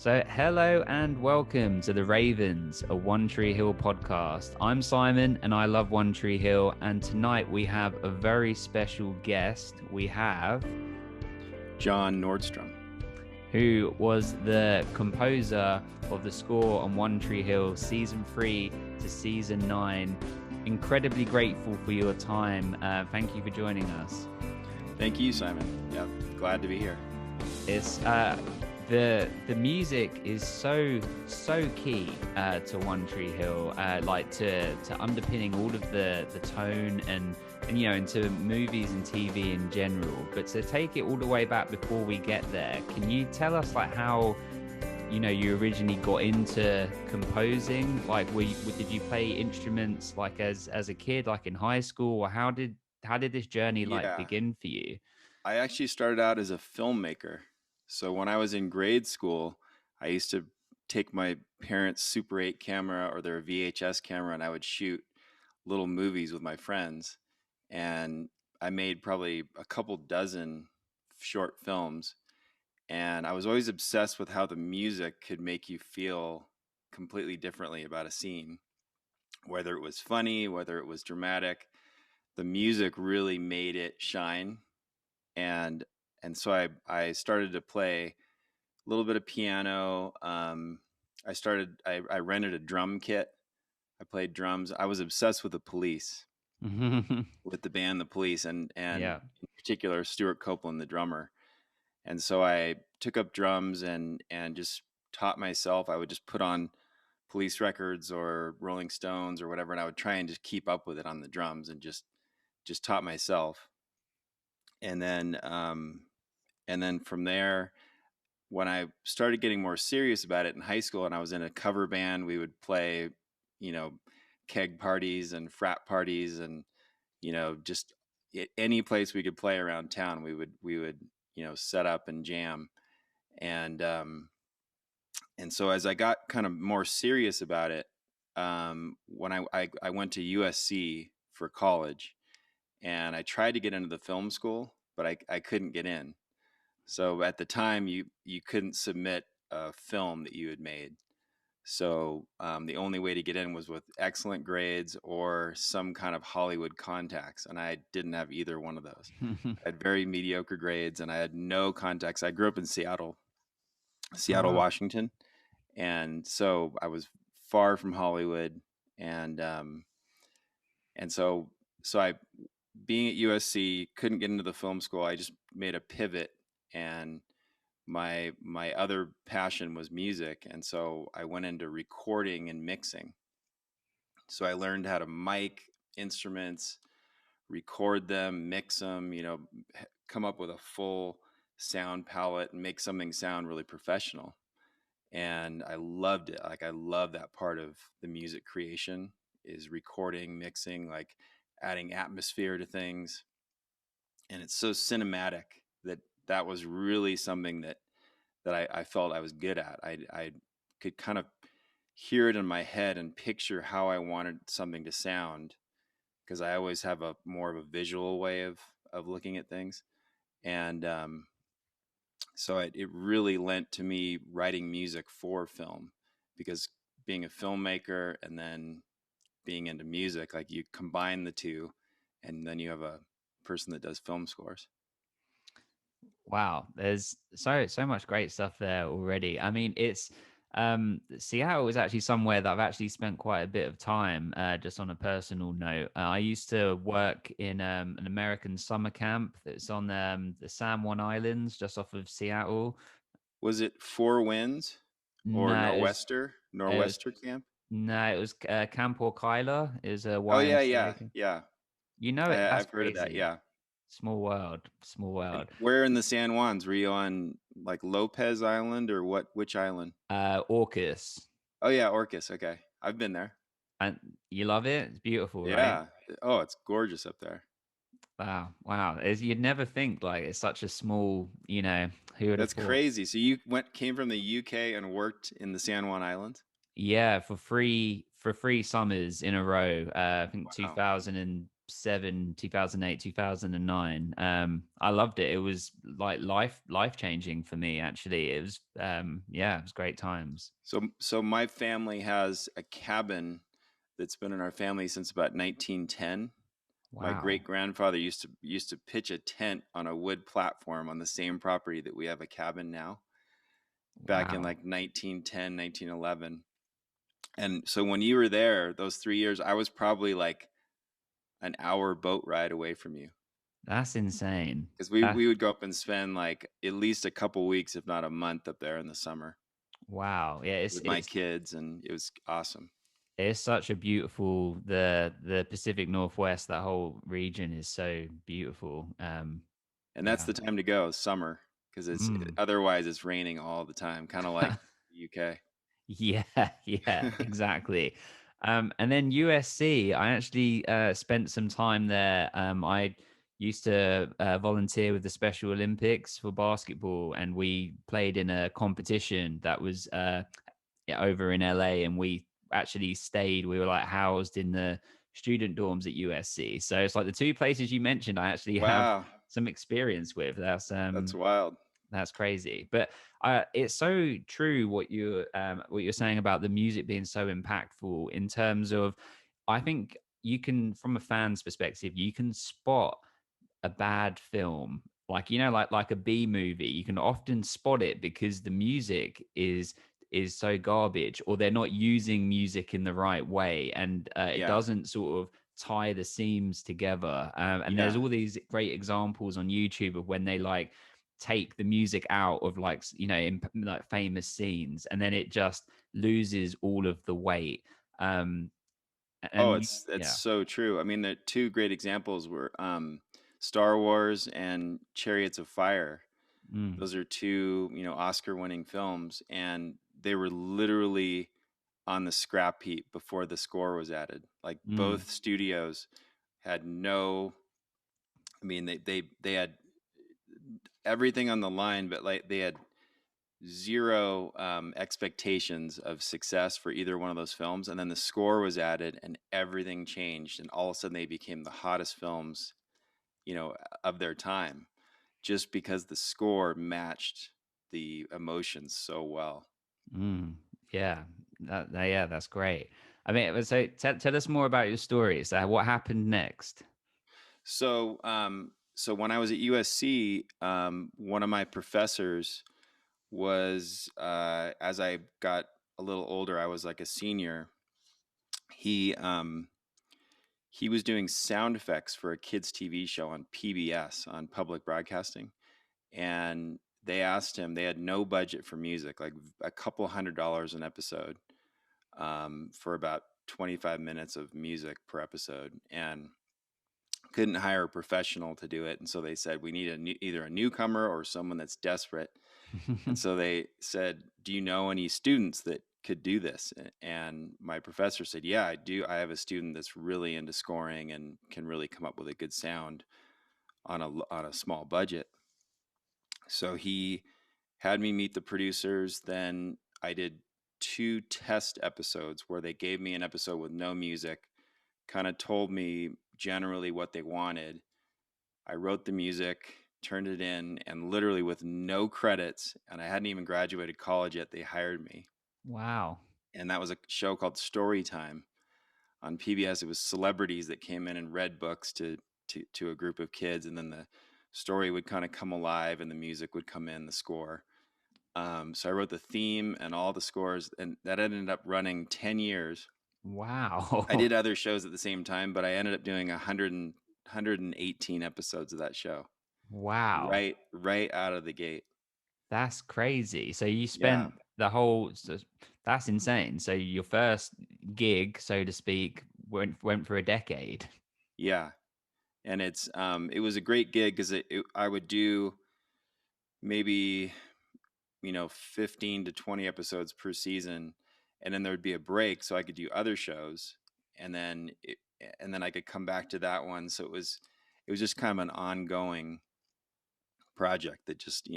So, hello and welcome to the Ravens, a One Tree Hill podcast. I'm Simon and I love One Tree Hill. And tonight we have a very special guest. We have John Nordstrom, who was the composer of the score on One Tree Hill season 3 to season 9. Incredibly grateful for your time. Thank you for joining us. Thank you, Simon. Yeah, glad to be here. It's the music is so key to One Tree Hill, like to underpinning all of the tone and you know, into movies and TV in general. But to take it all the way back before we get there, can you tell us like how you originally got into composing? Like, did you play instruments like as a kid, like in high school, or how did this journey like Yeah, begin for you? I actually started out as a filmmaker. So when I was in grade school, I used to take my parents' Super 8 camera or their VHS camera, and I would shoot little movies with my friends. And I made probably a couple dozen short films. And I was always obsessed with how the music could make you feel completely differently about a scene, whether it was funny, whether it was dramatic. The music really made it shine. And so I started to play a little bit of piano. I rented a drum kit. I played drums. I was obsessed with the Police, with the band The Police, and Yeah. in particular Stuart Copeland, the drummer. And so I took up drums and just taught myself. I would just put on Police records or Rolling Stones or whatever, and I would try and just keep up with it on the drums and just taught myself. And then from there, when I started getting more serious about it in high school and I was in a cover band, we would play, keg parties and frat parties and, just any place we could play around town, we would, set up and jam. And, and so as I got kind of more serious about it, when I went to USC for college and I tried to get into the film school, but I couldn't get in. So at the time, you couldn't submit a film that you had made. So the only way to get in was with excellent grades or some kind of Hollywood contacts, and I didn't have either one of those. I had very mediocre grades, and I had no contacts. I grew up in Seattle, Oh, wow. Washington, and so I was far from Hollywood, and so I, being at USC, couldn't get into the film school. I just made a pivot, and my other passion was music, and so I went into recording and mixing. So I learned how to mic instruments, record them, mix them, come up with a full sound palette and make something sound really professional. And I loved it. Like, I love that part of the music creation, is recording, mixing, like adding atmosphere to things. And it's so cinematic that was really something that I felt I was good at. I could kind of hear it in my head and picture how I wanted something to sound, because I always have a more of a visual way of looking at things. And so it really lent to me writing music for film, because being a filmmaker and then being into music, like, you combine the two and then you have a person that does film scores. Wow, there's so much great stuff there already. I mean, it's Seattle is actually somewhere that I've actually spent quite a bit of time. Just on a personal note, I used to work in an American summer camp that's on the San Juan Islands, just off of Seattle. Was it Four Winds or No, it was Nor'wester Camp? it was Camp Orkyla is a Oh yeah, YMCA yeah, camp. yeah. You know it? That's I've heard of that. crazy. Yeah. Small world, small And world. where in the San Juans were you on? Like Lopez Island or what? Which island? Orcas. Oh yeah, Orcas. Okay, I've been there. And you love it? It's beautiful, right? Yeah. Oh, it's gorgeous up there. Wow, wow. You'd never think like it's such a small, who would have That's thought? crazy. So you came from the UK and worked in the San Juan Islands? Yeah, for free summers in a row. I think Wow. 2007, 2008, 2009. I loved it. It was like life changing for me. Actually, it was yeah, it was great times. So my family has a cabin that's been in our family since about 1910. My Wow, great grandfather used to pitch a tent on a wood platform on the same property that we have a cabin now, back in wow. like 1910, 1911. And so when you were there those 3 years, I was probably like an hour boat ride away from you, That's insane. because we That we would go up and spend like at least a couple weeks, if not a month, up there in the summer wow. Yeah, with my kids, and it was awesome. it's such a beautiful the Pacific Northwest. That whole region is so beautiful. And that's Yeah. the time to go, summer, because it's Mm. otherwise it's raining all the time, kind of like the UK. Yeah, yeah, exactly. And then USC, I actually spent some time there. I used to volunteer with the Special Olympics for basketball, and we played in a competition that was yeah, over in LA, and we actually stayed. We were like housed in the student dorms at USC. So it's like the two places you mentioned, I actually have Wow, some experience with. that's wild. That's crazy. But it's so true what you're saying about the music being so impactful in terms of, I think you can, from a fan's perspective, you can spot a bad film, like like a B movie. You can often spot it because the music is so garbage, or they're not using music in the right way, and it Yeah, doesn't sort of tie the seams together. And there's yeah. all these great examples on YouTube of when they like take the music out of like in like famous scenes, and then it just loses all of the weight. um Oh, and it's yeah. so true. I mean, the two great examples were Star Wars and Chariots of Fire. Mm, Those are two, Oscar-winning films, and they were literally on the scrap heap before the score was added. Like mm, both studios had no, I mean, they had everything on the line, but like they had zero expectations of success for either one of those films. And then the score was added, and everything changed, and all of a sudden they became the hottest films, of their time, just because the score matched the emotions so well. mm, yeah. Yeah, that's great. I mean, so tell us more about your story. So what happened next? So when I was at USC, one of my professors was, as I got a little older, I was like a senior. He he was doing sound effects for a kids TV show on PBS, on public broadcasting, and they asked him. They had no budget for music, like a couple $100 an episode, for about 25 minutes of music per episode, and couldn't hire a professional to do it. And so they said, we need either a newcomer or someone that's desperate. And so they said, do you know any students that could do this? And my professor said, yeah, I do. I have a student that's really into scoring and can really come up with a good sound on a small budget. So he had me meet the producers. Then I did two test episodes where they gave me an episode with no music, kind of told me generally what they wanted. I wrote the music, turned it in, and literally with no credits, and I hadn't even graduated college yet, they hired me. Wow. And that was a show called Story Time on PBS. It was celebrities that came in and read books to a group of kids, and then the story would kind of come alive, and the music would come in, the score. So I wrote the theme and all the scores, and that ended up running 10 years. I Wow. did other shows at the same time, but I ended up doing 118 episodes of that show. Wow. Right out of the gate. That's crazy. So you Yeah. spent the whole that's insane. So your first gig, so to speak, went for a decade. Yeah. And it was a great gig because I would do maybe, 15 to 20 episodes per season, and then there would be a break so I could do other shows, and then I could come back to that one. So it was just kind of an ongoing project that just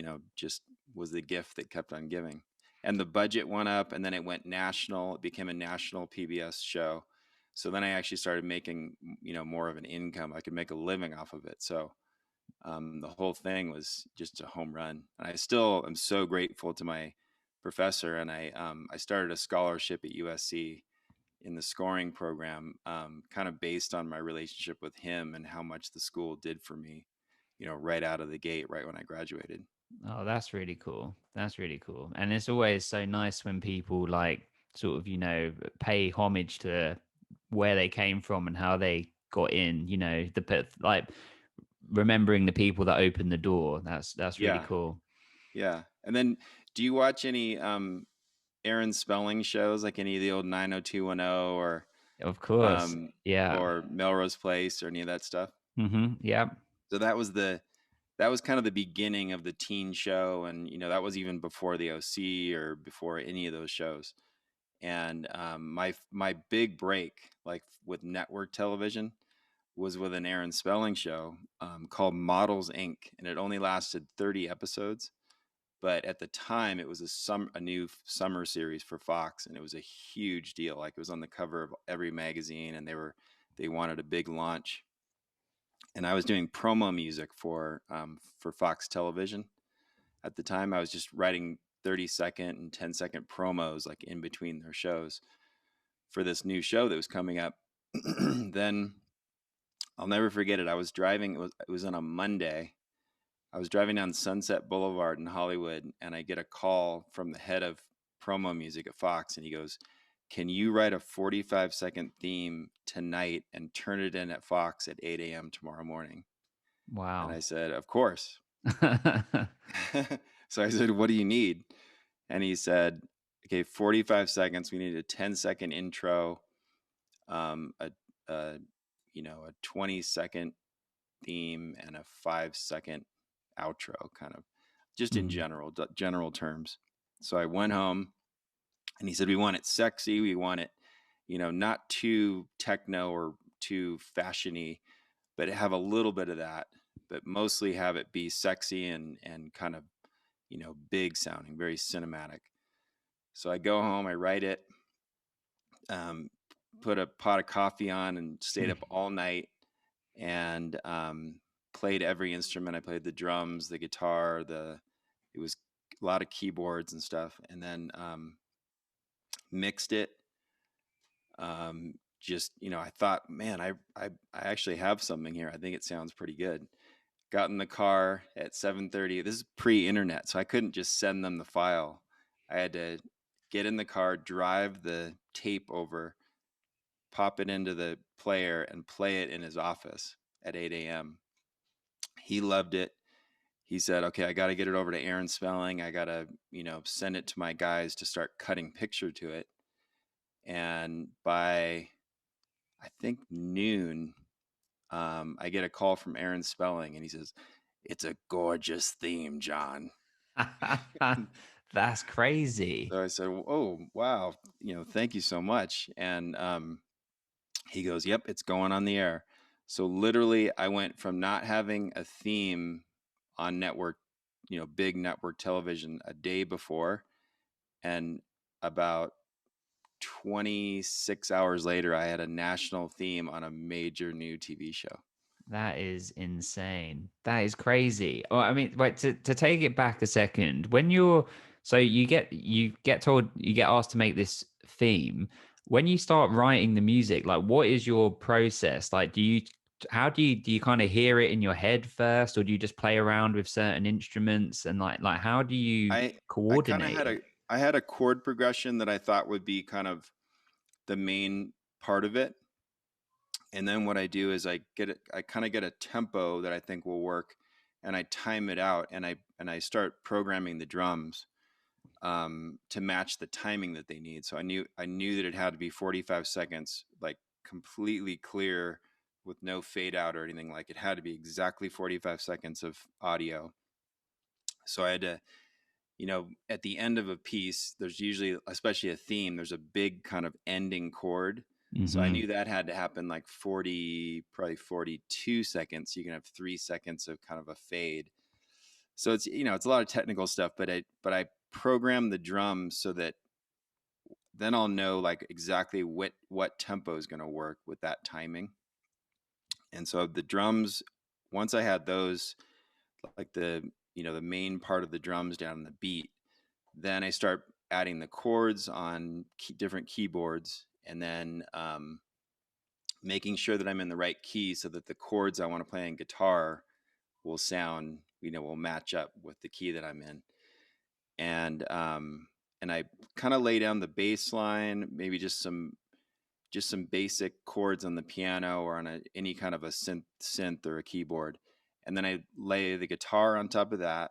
was the gift that kept on giving. And the budget went up, and then it went national. It became a national PBS show. So then I actually started making, more of an income. I could make a living off of it. So the whole thing was just a home run. And I still am so grateful to my professor. And I started a scholarship at USC in the scoring program, kind of based on my relationship with him and how much the school did for me, right out of the gate, right when I graduated. Oh, that's really cool. That's really cool. And it's always so nice when people like sort of, pay homage to where they came from and how they got in, like remembering the people that opened the door. That's really Yeah, cool. yeah. And then, do you watch any Aaron Spelling shows, like any of the old 90210 Of course. Yeah. or Melrose Place or any of that stuff? Yeah. So that was kind of the beginning of the teen show, and that was even before the OC or before any of those shows. And my big break, like with network television, was with an Aaron Spelling show called Models Inc., and it only lasted 30 episodes. But at the time, it was a new summer series for Fox, and it was a huge deal. Like, it was on the cover of every magazine, and they wanted a big launch. And I was doing promo music for Fox Television at the time. I was just writing 30-second and 10-second promos, like in between their shows, for this new show that was coming up. Then I'll never forget it. I was driving. It was on a Monday. I was driving down Sunset Boulevard in Hollywood, and I get a call from the head of promo music at Fox, and he goes, "Can you write a 45-second theme tonight and turn it in at Fox at 8 a.m. tomorrow morning?" And Wow. I said, "Of course." So I said, "What do you need?" And he said, "Okay, 45 seconds. We need a 10-second intro, um, a, a a 20-second theme, and a 5-second outro, kind of just in Mhm. general terms." So I went home, and he said, "We want it sexy. We want it, not too techno or too fashiony, but have a little bit of that, but mostly have it be sexy and kind of, big sounding, very cinematic." So I go home, I write it, um, put a pot of coffee on, and stayed up all night, and played every instrument. I played the drums, the guitar, it was a lot of keyboards and stuff, and then mixed it. Just, I thought, man, I actually have something here. I think it sounds pretty good. Got in the car at 7:30. This is pre-internet, so I couldn't just send them the file. I had to get in the car, drive the tape over, pop it into the player, and play it in his office at 8 a.m. He loved it. He said, "Okay, I got to get it over to Aaron Spelling. I got to, send it to my guys to start cutting picture to it." And by, I think, noon, I get a call from Aaron Spelling, and he says, "It's a gorgeous theme, John." That's crazy. So I said, "Oh, wow, thank you so much." And he goes, "Yep, it's going on the air." So literally, I went from not having a theme on network, big network television a day before, and about 26 hours later, I had a national theme on a major new TV show. That is insane. That is crazy. Well, I mean, wait, to take it back a second, when you're so you get told you get asked to make this theme, when you start writing the music, like what is your process? Like do you kind of hear it in your head first, or do you just play around with certain instruments and like how do you I I kind of coordinate had it? a chord progression that I thought would be kind of the main part of it. And then what I do is I kind of get a tempo that I think will work, and I time it out, and I start programming the drums to match the timing that they need. So I knew that it had to be 45 seconds, like completely clear with no fade out or anything. Like, it had to be exactly 45 seconds of audio. So I had to, at the end of a piece, there's usually, especially a theme, there's a big kind of ending chord. So I Hmm. knew that had to happen like 40, probably 42 seconds. You can have 3 seconds of kind of a fade. So it's, it's a lot of technical stuff, but I programmed the drums so that then I'll know like exactly what tempo is going to work with that timing. And so the drums, once I had those, like the main part of the drums down in the beat, then I start adding the chords on different keyboards, and then making sure that I'm in the right key so that the chords I want to play on guitar will sound, will match up with the key that I'm in. And I kind of lay down the bass line, maybe just some basic chords on the piano or on any kind of a synth or a keyboard, and then I lay the guitar on top of that,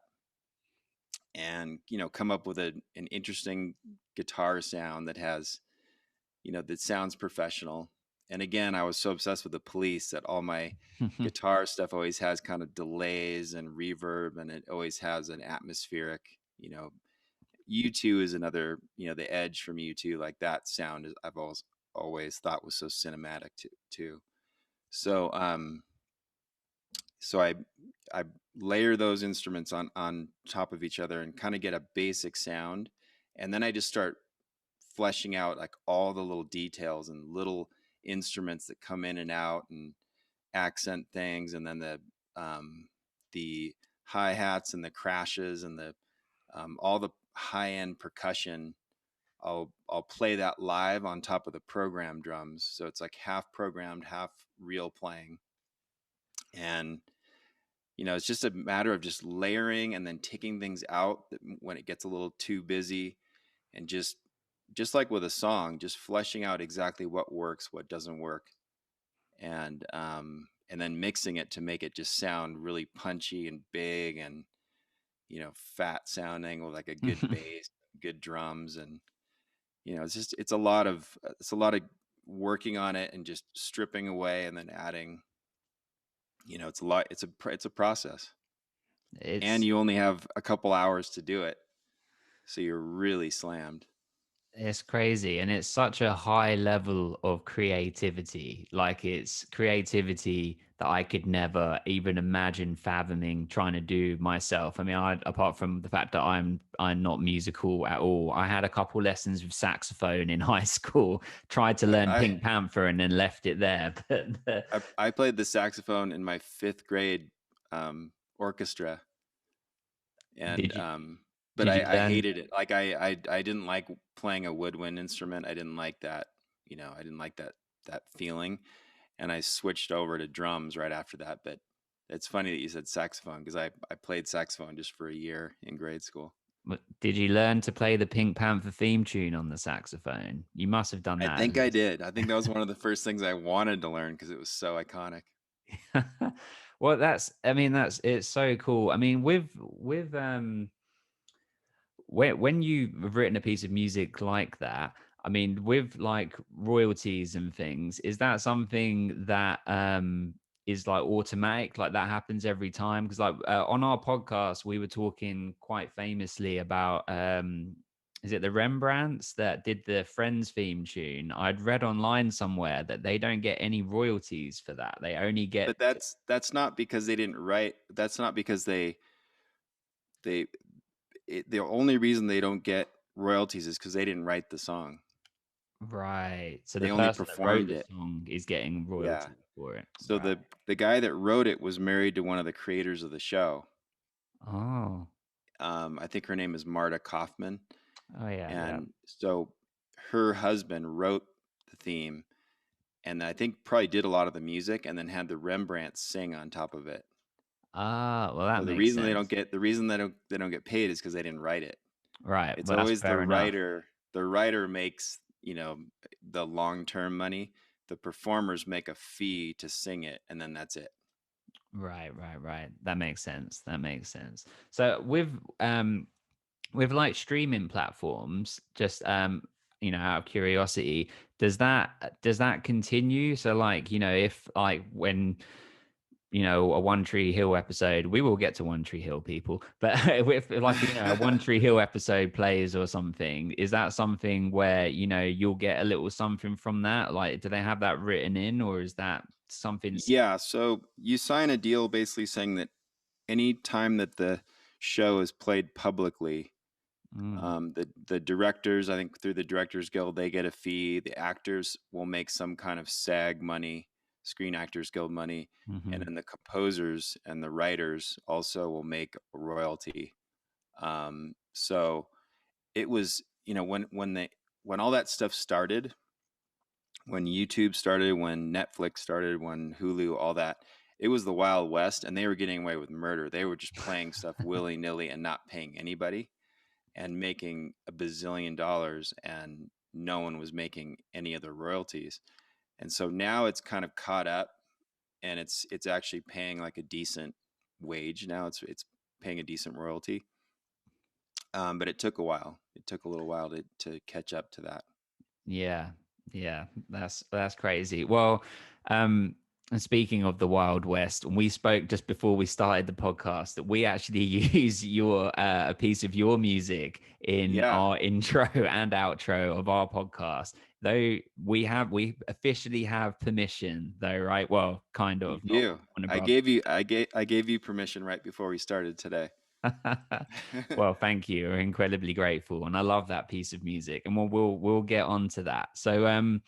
and come up with an interesting guitar sound that has, that sounds professional. And again, I was so obsessed with the Police that all my guitar stuff always has kind of delays and reverb, and it always has an atmospheric, U2 is another, the Edge from U2, like that sound is, I've always thought was so cinematic too. So so I layer those instruments on top of each other and kind of get a basic sound, and then I just start fleshing out like all the little details and little instruments that come in and out and accent things, and then the hi-hats and the crashes and the all the high-end percussion. I'll play that live on top of the program drums, so it's like half programmed, half real playing. And it's just a matter of just layering and then taking things out when it gets a little too busy, and just like with a song, just fleshing out exactly what works, what doesn't work, and then mixing it to make it just sound really punchy and big and fat sounding with like a good bass, good drums. And it's a lot of working on it and just stripping away and then adding. It's a lot. It's a process, and It's you only have a couple hours to do it, so you're really slammed. It's crazy, and it's such a high level of creativity. Like, it's creativity that I could never even imagine fathoming trying to do myself. I mean, apart from the fact that I'm not musical at all, I had a couple lessons with saxophone in high school. Tried to learn I Pink Panther and then left it there. I played the saxophone in my fifth grade orchestra, and did you but did you I learn? hated it. Like I didn't like playing a woodwind instrument. I didn't like that. I didn't like that feeling, and I switched over to drums right after that. But it's funny that you said saxophone, because I played saxophone just for a year in grade school. Did you learn to play the Pink Panther theme tune on the saxophone? You must have done I that at think I least. did. I think that was one of the first things I wanted to learn because it was so iconic. Well, I mean, it's so cool. I mean, when you've written a piece of music like that, I mean, with like royalties and things, is that something that is like automatic, like that happens every time? Because like on our podcast we were talking quite famously about is it the Rembrandts that did the Friends theme tune? I'd read online somewhere that they don't get any royalties for that. They only get. But that's not because they didn't write. That's not because they the only reason they don't get royalties is because they didn't write the song. Right. So the They only person that wrote performed the it. song is getting Yeah. royalties for it. So Right. the guy that wrote it was married to one of the creators of the show. Oh. I think her name is Marta Kaufman, Oh yeah, yeah. and so her husband wrote the theme, and I think probably did a lot of the music, and then had the Rembrandts sing on top of it. Ah, well that So makes sense. the reason they don't get paid is because they didn't write it. Right. It's Well, that's always the fair enough. writer. The writer makes, the long-term money. The performers make a fee to sing it, and then that's it. Right, right, right. That makes sense. That makes sense. So with like streaming platforms, just out of curiosity, does that continue? So like, if like when a One Tree Hill episode, we will get to One Tree Hill, people, but if like a One Tree Hill episode plays or something, is that something where you'll get a little something from that? Like, do they have that written in, or is that something Yeah, so you sign a deal basically saying that any time that the show is played publicly, Mm. The directors, I think through the Directors Guild, they get a fee. The actors will make some kind of SAG money, Screen Actors Guild money, and Hmm. then the composers and the writers also will make a royalty. So it was, when all that stuff started, when YouTube started, when Netflix started, when Hulu, all that, it was the Wild West, and they were getting away with murder. They were just playing stuff willy nilly and not paying anybody and making a bazillion dollars, and no one was making any of the royalties. And so now it's kind of caught up, and it's actually paying like a decent wage now. It's paying a decent royalty. But it took a while. It took a little while to catch up to that. Yeah, yeah, that's crazy. Well, um, and speaking of the Wild West, we spoke just before we started the podcast that we actually use your a piece of your music in Yeah, our intro and outro of our podcast. Though we officially have permission, though, right? Well, kind you of, not do. Warner I Brothers. gave you permission right before we started today. Well, thank you. We're incredibly grateful, and I love that piece of music. And we'll get on to that. So,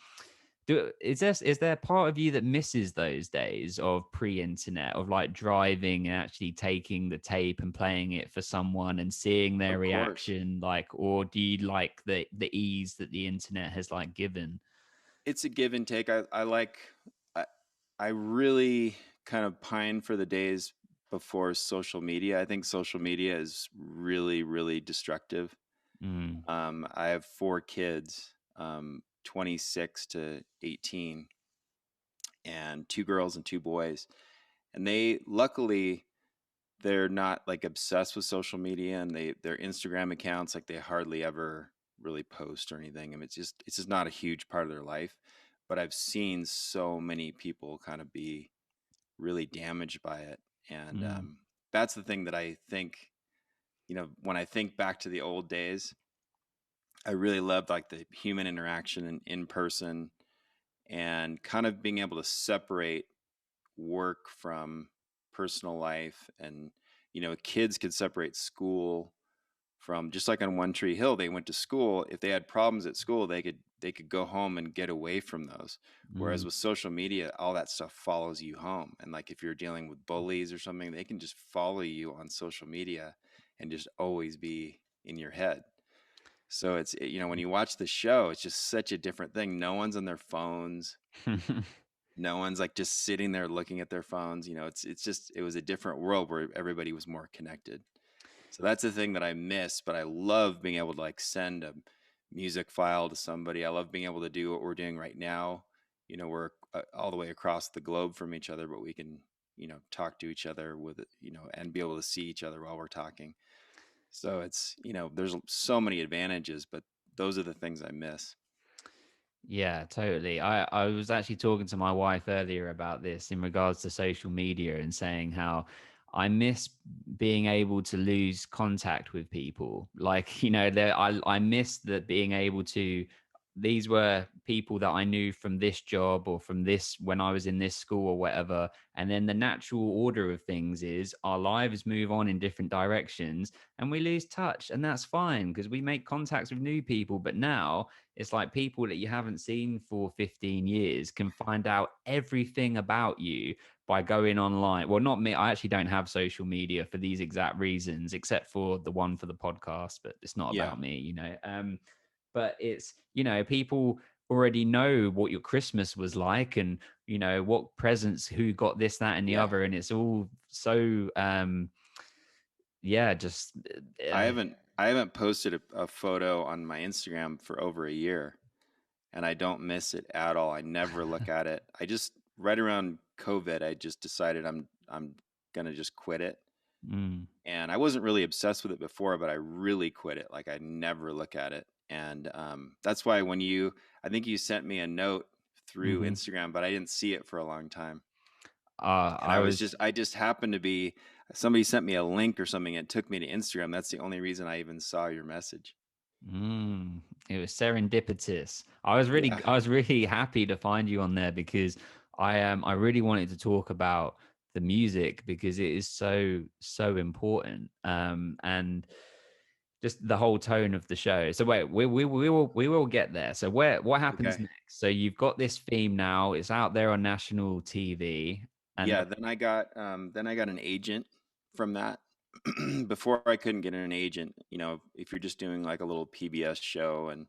is there part of you that misses those days of pre-internet, of like driving and actually taking the tape and playing it for someone and seeing their Of course. reaction, like, or do you like the ease that the internet has like given? It's a give and take. I I really kind of pine for the days before social media. I think social media is really, really destructive. Mm, I have four kids, 26 to 18, and two girls and two boys. And they luckily they're not like obsessed with social media, and their Instagram accounts, like, they hardly ever really post or anything. I mean, it's just not a huge part of their life. But I've seen so many people kind of be really damaged by it. And mm, that's the thing that I think, when I think back to the old days, I really loved like the human interaction and in person, and kind of being able to separate work from personal life. And kids could separate school from, just like on One Tree Hill, they went to school. If they had problems at school, they could go home and get away from those. Whereas mm. with social media, all that stuff follows you home. And like if you're dealing with bullies or something, they can just follow you on social media and just always be in your head. So when you watch the show, it's just such a different thing. No one's on their phones. No one's like just sitting there looking at their phones. It was a different world where everybody was more connected. So that's the thing that I miss, but I love being able to like send a music file to somebody. I love being able to do what we're doing right now. We're all the way across the globe from each other, but we can, talk to each other and be able to see each other while we're talking. So there's so many advantages, but those are the things I miss. Yeah, totally. I was actually talking to my wife earlier about this in regards to social media and saying how I miss being able to lose contact with people. Like, I miss that being able to, these were people that I knew from this job or from this when I was in this school or whatever. And then the natural order of things is our lives move on in different directions and we lose touch. And that's fine because we make contacts with new people. But now, it's like people that you haven't seen for 15 years can find out everything about you by going online. Well, not me. I actually don't have social media for these exact reasons, except for the one for the podcast, but it's not Yeah. about me. But it's, people already know what your Christmas was like and, what presents, who got this, that, and the Yeah. other. And it's all so, yeah, just, I uh, haven't I haven't posted a photo on my Instagram for over a year, and I don't miss it at all. I never look at it. I just right around COVID, I just decided I'm gonna just quit it. mm, And I wasn't really obsessed with it before, but I really quit it. Like I never look at it. And that's why I think you sent me a note through mhm. Instagram, but I didn't see it for a long time. And I was I just happened to be, somebody sent me a link or something and it took me to Instagram. That's the only reason I even saw your message. Mm, it was serendipitous. Yeah. I was really happy to find you on there because I really wanted to talk about the music because it is so important. And just the whole tone of the show. So wait, we will get there. So what happens Okay. next? So you've got this theme now. It's out there on national TV, and Yeah, then I got an agent from that. Before I couldn't get an agent, if you're just doing like a little PBS show and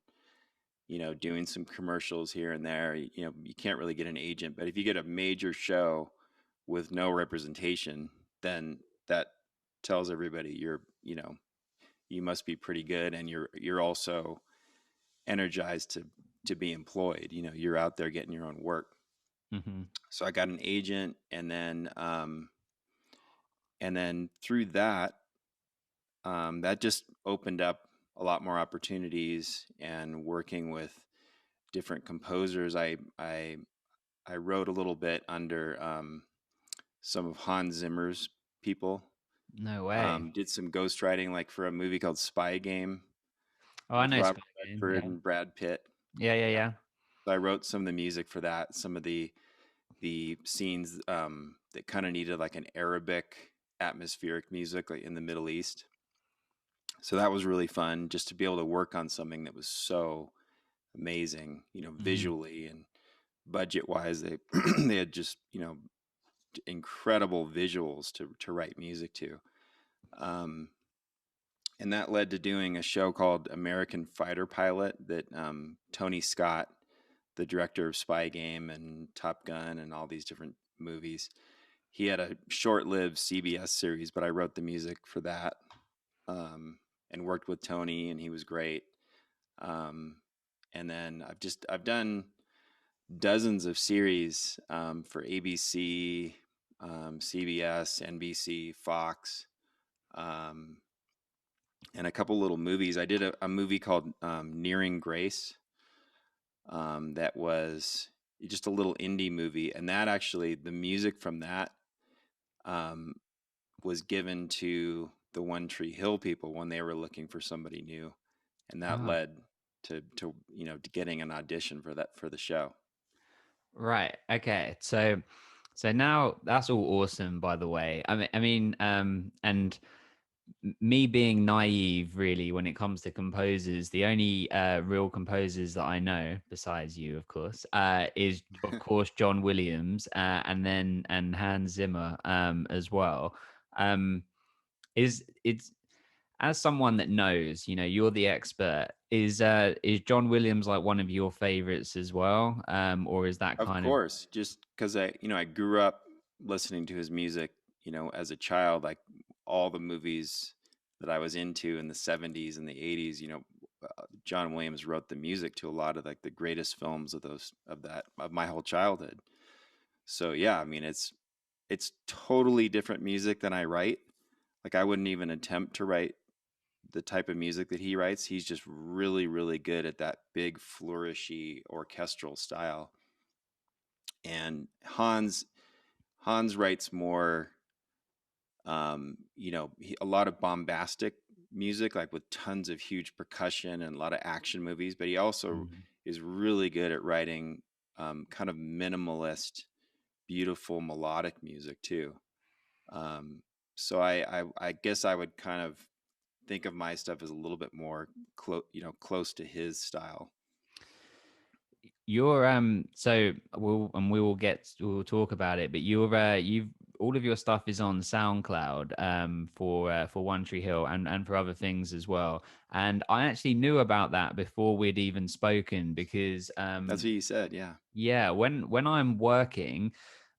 doing some commercials here and there, you can't really get an agent. But if you get a major show with no representation, then that tells everybody you must be pretty good, and you're also energized to be employed. You're out there getting your own work. Mhm. So I got an agent, and then through that, that just opened up a lot more opportunities and working with different composers. I wrote a little bit under some of Hans Zimmer's people. No way. Did some ghostwriting, like for a movie called Spy Game Oh, I with know Robert Spy Game. Redford Yeah, and Brad Pitt. yeah, yeah, yeah. So I wrote some of the music for that. Some of the scenes that kind of needed like an Arabic atmospheric music, like in the Middle East. So that was really fun, just to be able to work on something that was so amazing, Mhm. visually and budget wise. They they had just incredible visuals to write music to. Um, and that led to doing a show called American Fighter Pilot that Tony Scott, the director of Spy Game and Top Gun and all these different movies, he had a short-lived CBS series, but I wrote the music for that, um, and worked with Tony, and he was great. Um, and then I've done dozens of series for ABC, CBS, NBC, Fox, um, and a couple little movies. I did a movie called Nearing Grace, that was just a little indie movie, and that actually the music from that um, was given to the One Tree Hill people when they were looking for somebody new, and that Oh, led to getting an audition for the show. right. Okay. So now that's all awesome, by the way. And me being naive, really, when it comes to composers, the only real composers that I know, besides you, of course, is of course John Williams, and Hans Zimmer, as well. Um, is it's as someone that knows, you're the expert. Is John Williams like one of your favorites as well, or is that Of kind of course, just because I grew up listening to his music, as a child, like all the movies that I was into in the 70s and the 80s, John Williams wrote the music to a lot of like the greatest films of my whole childhood. So yeah, I mean it's totally different music than I write. Like I wouldn't even attempt to write the type of music that he writes. He's just really, really good at that big flourishy orchestral style. And Hans writes more, a lot of bombastic music, like with tons of huge percussion and a lot of action movies. But he also Mhm. is really good at writing kind of minimalist, beautiful melodic music too. Um, so I guess I would kind of think of my stuff as a little bit more close to his style. You're so we will talk about it, but you've all of your stuff is on SoundCloud, for One Tree Hill, and for other things as well. And I actually knew about that before we'd even spoken, because That's what you said, yeah. yeah, when I'm working,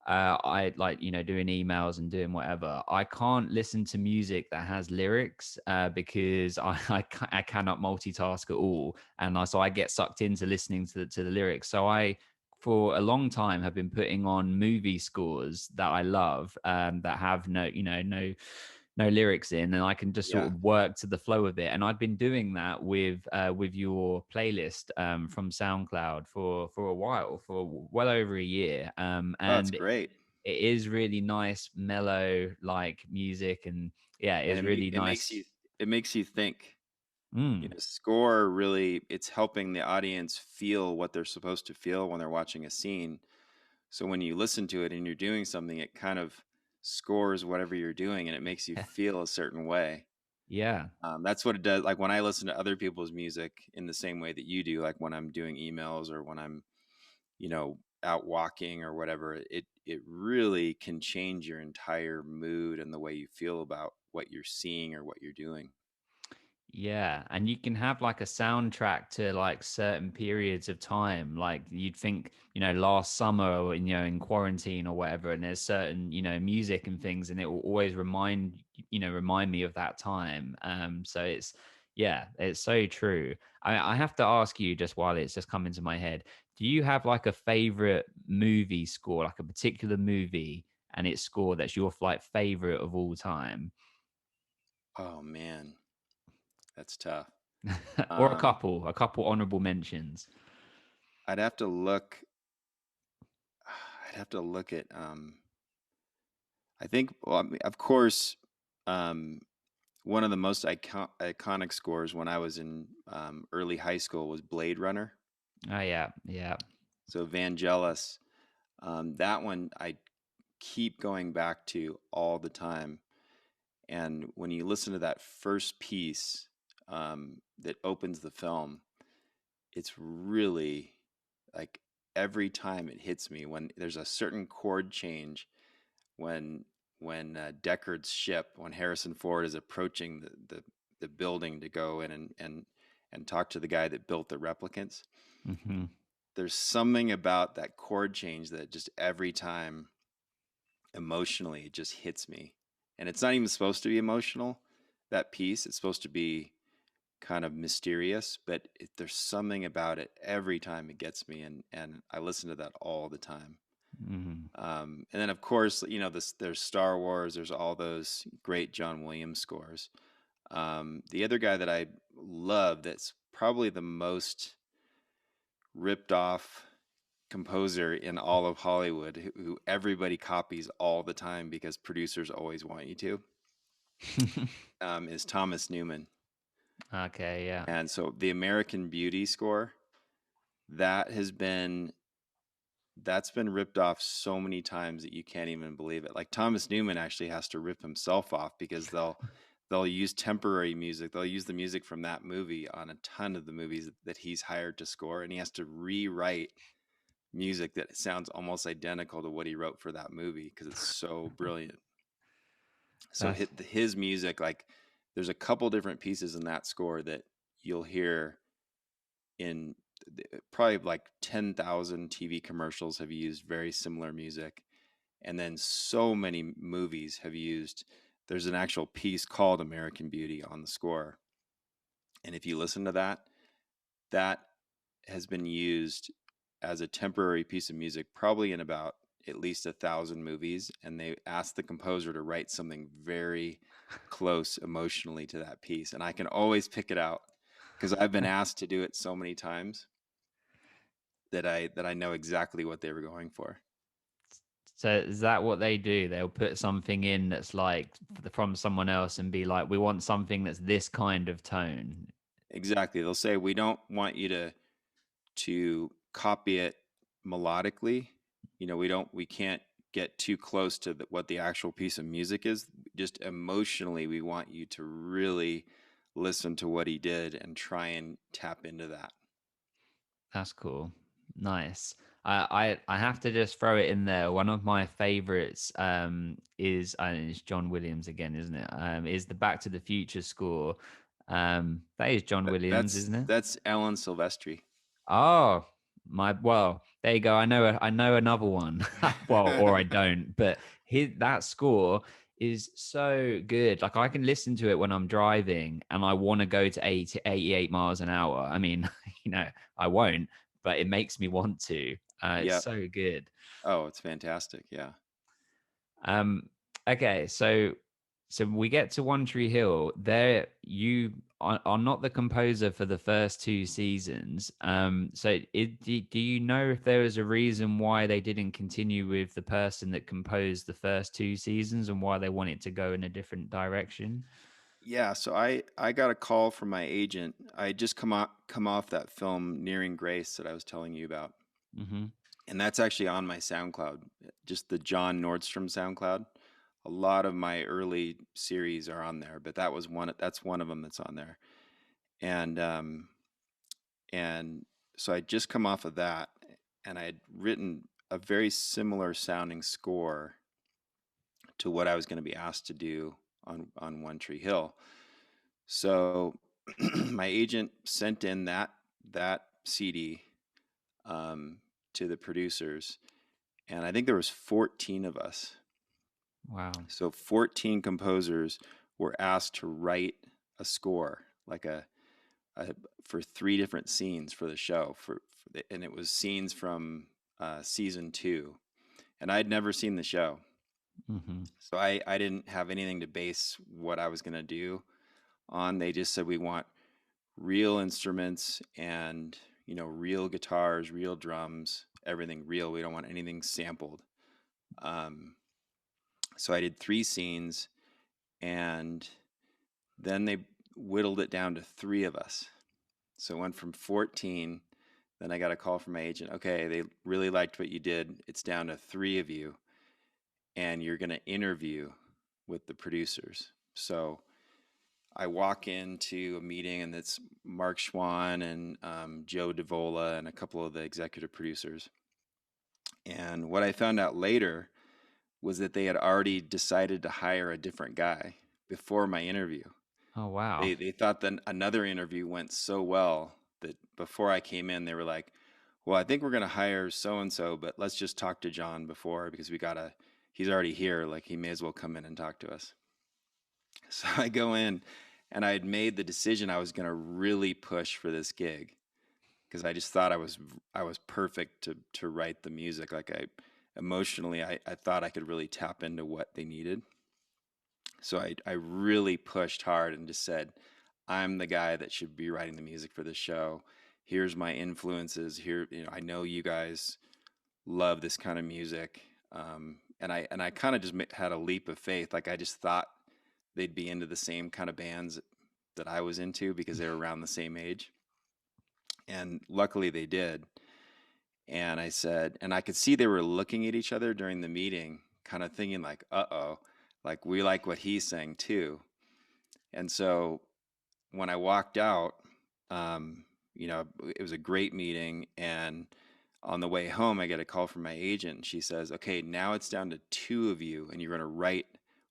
I like, doing emails and doing whatever. I can't listen to music that has lyrics, because I cannot multitask at all, and so I get sucked into listening to the lyrics. So I, for a long time, have been putting on movie scores that I love, that have no lyrics in, and I can just sort Yeah. of work to the flow of it. And I've been doing that with your playlist, from SoundCloud, for a while, for well over a year. Oh, it's And great. it is really nice, mellow like music, and yeah, it And is really nice. it makes you think. Mm. Score really, it's helping the audience feel what they're supposed to feel when they're watching a scene. So when you listen to it and you're doing something, it kind of scores whatever you're doing and it makes you feel a certain way. Yeah. That's what it does. Like when I listen to other people's music in the same way that you do, like when I'm doing emails or when I'm, out walking or whatever, it really can change your entire mood and the way you feel about what you're seeing or what you're doing. Yeah, and you can have like a soundtrack to like certain periods of time. Like you'd think, last summer or in quarantine or whatever, and there's certain, music and things, and it will always remind me of that time. So yeah, it's so true. I have to ask you just while it's just come into my head, do you have like a favorite movie score, like a particular movie and its score that's your like favorite of all time? Oh man, that's tough. Or Um, a couple honorable mentions. I'd have to look. I'd have to look at. I think, well, I mean, of course, um, one of the most iconic scores when I was in early high school was Blade Runner. Oh yeah, yeah. So Vangelis, that one I keep going back to all the time. And when you listen to that first piece that opens the film, it's really like every time it hits me when there's a certain chord change when Deckard's ship, when Harrison Ford is approaching the building to go in and talk to the guy that built the replicants. Hmm. There's something about that chord change that just every time emotionally it just hits me. And it's not even supposed to be emotional, that piece. It's supposed to be kind of mysterious, but there's something about it every time it gets me, and I listen to that all the time. Hmm. And then, of course, there's Star Wars. There's all those great John Williams scores. The other guy that I love, that's probably the most ripped off composer in all of Hollywood, who everybody copies all the time because producers always want you to, is Thomas Newman. Okay, yeah. And so the American Beauty score, that has been that's been ripped off so many times that you can't even believe it. Like Thomas Newman actually has to rip himself off because they'll use temporary music. They'll use the music from that movie on a ton of the movies that he's hired to score, and he has to rewrite music that sounds almost identical to what he wrote for that movie because it's so brilliant. So That's his music, like there's a couple different pieces in that score that you'll hear in probably like 10,000 TV commercials have used very similar music. And then so many movies have used, there's an actual piece called American Beauty on the score. And if you listen to that, that has been used as a temporary piece of music, probably in about at least 1,000 movies. And they asked the composer to write something very close emotionally to that piece. And I can always pick it out because I've been asked to do it so many times that I know exactly what they were going for. so is that what they do? They'll put something in that's like from someone else and be like, we want something that's this kind of tone. Exactly. They'll say we don't want you to copy it melodically. We can't get too close to what the actual piece of music is. Just emotionally, we want you to really listen to what he did and try and tap into that. That's cool. Nice. I have to just throw it in there. One of my favorites is it's John Williams again, isn't it? Is the Back to the Future score. That is John That, Williams, that's isn't it? that's Alan Silvestri. Oh, well, there you go. I know another one. Well, or I don't, but that score is so good. Like I can listen to it when I'm driving and I want to go to 88 miles an hour. I mean, I won't, but it makes me want to. It's Yep. so good. Oh, it's fantastic. Yeah. Um, okay, so we get to One Tree Hill. There, you are not the composer for the first two seasons. Do you know if there was a reason why they didn't continue with the person that composed the first two seasons and why they wanted to go in a different direction? Yeah, so I got a call from my agent. I had just come off that film Nearing Grace that I was telling you about. Mm-hmm. And that's actually on my SoundCloud, just the John Nordstrom SoundCloud. a lot of my early series are on there, but that's one of them that's on there. And and so I just come off of that, and I had written a very similar sounding score to what I was going to be asked to do on One Tree Hill. So my agent sent in that CD um, to the producers, and I think there was 14 of us. Wow. So 14 composers were asked to write a score, like a for three different scenes for the show. And it was scenes from season 2, and I'd never seen the show, Hmm. so I didn't have anything to base what I was going to do on. They just said we want real instruments and real guitars, real drums, everything real. We don't want anything sampled. Um, so I did 3 scenes, and then they whittled it down to 3 of us. So it went from 14. Then I got a call from my agent. Okay, they really liked what you did. It's down to 3 of you, and you're going to interview with the producers. So I walk into a meeting, and it's Mark Schwann and Joe Davola and a couple of the executive producers. And what I found out later was that they had already decided to hire a different guy before my interview. Oh, wow. They thought that another interview went so well that before I came in, they were like, "Well, I think we're going to hire so and so, but let's just talk to John before, because he's already here. Like, he may as well come in and talk to us." So I go in, and I had made the decision I was going to really push for this gig, because I just thought I was perfect to write the music. Like, I thought I could really tap into what they needed. So I really pushed hard and just said, I'm the guy that should be writing the music for this show. Here's my influences. Here, I know you guys love this kind of music. And I kind of just had a leap of faith. Like, I just thought they'd be into the same kind of bands that I was into, because they were around the same age. And luckily they did. And I said, and I could see they were looking at each other during the meeting, kind of thinking like, uh-oh, like, we like what he's saying too. And so when I walked out, um, it was a great meeting. And on the way home, I get a call from my agent. And she says, okay, now it's down to 2 of you, and you're going to write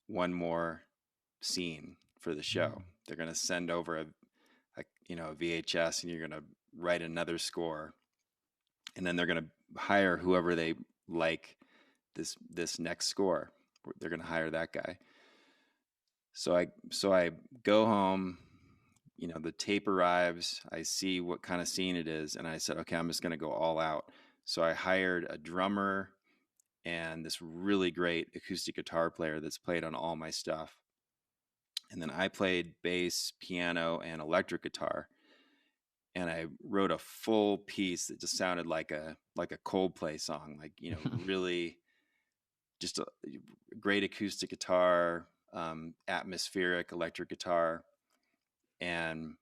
one more scene for the show. Mm. They're going to send over a VHS, and you're going to write another score. And then they're going to hire whoever they like this next score. They're going to hire that guy. So I go home, the tape arrives, I see what kind of scene it is, and I said, okay, I'm just going to go all out. So I hired a drummer and this really great acoustic guitar player that's played on all my stuff. And then I played bass, piano, and electric guitar. And I wrote a full piece that just sounded like a Coldplay song, like, really just a great acoustic guitar, atmospheric electric guitar, and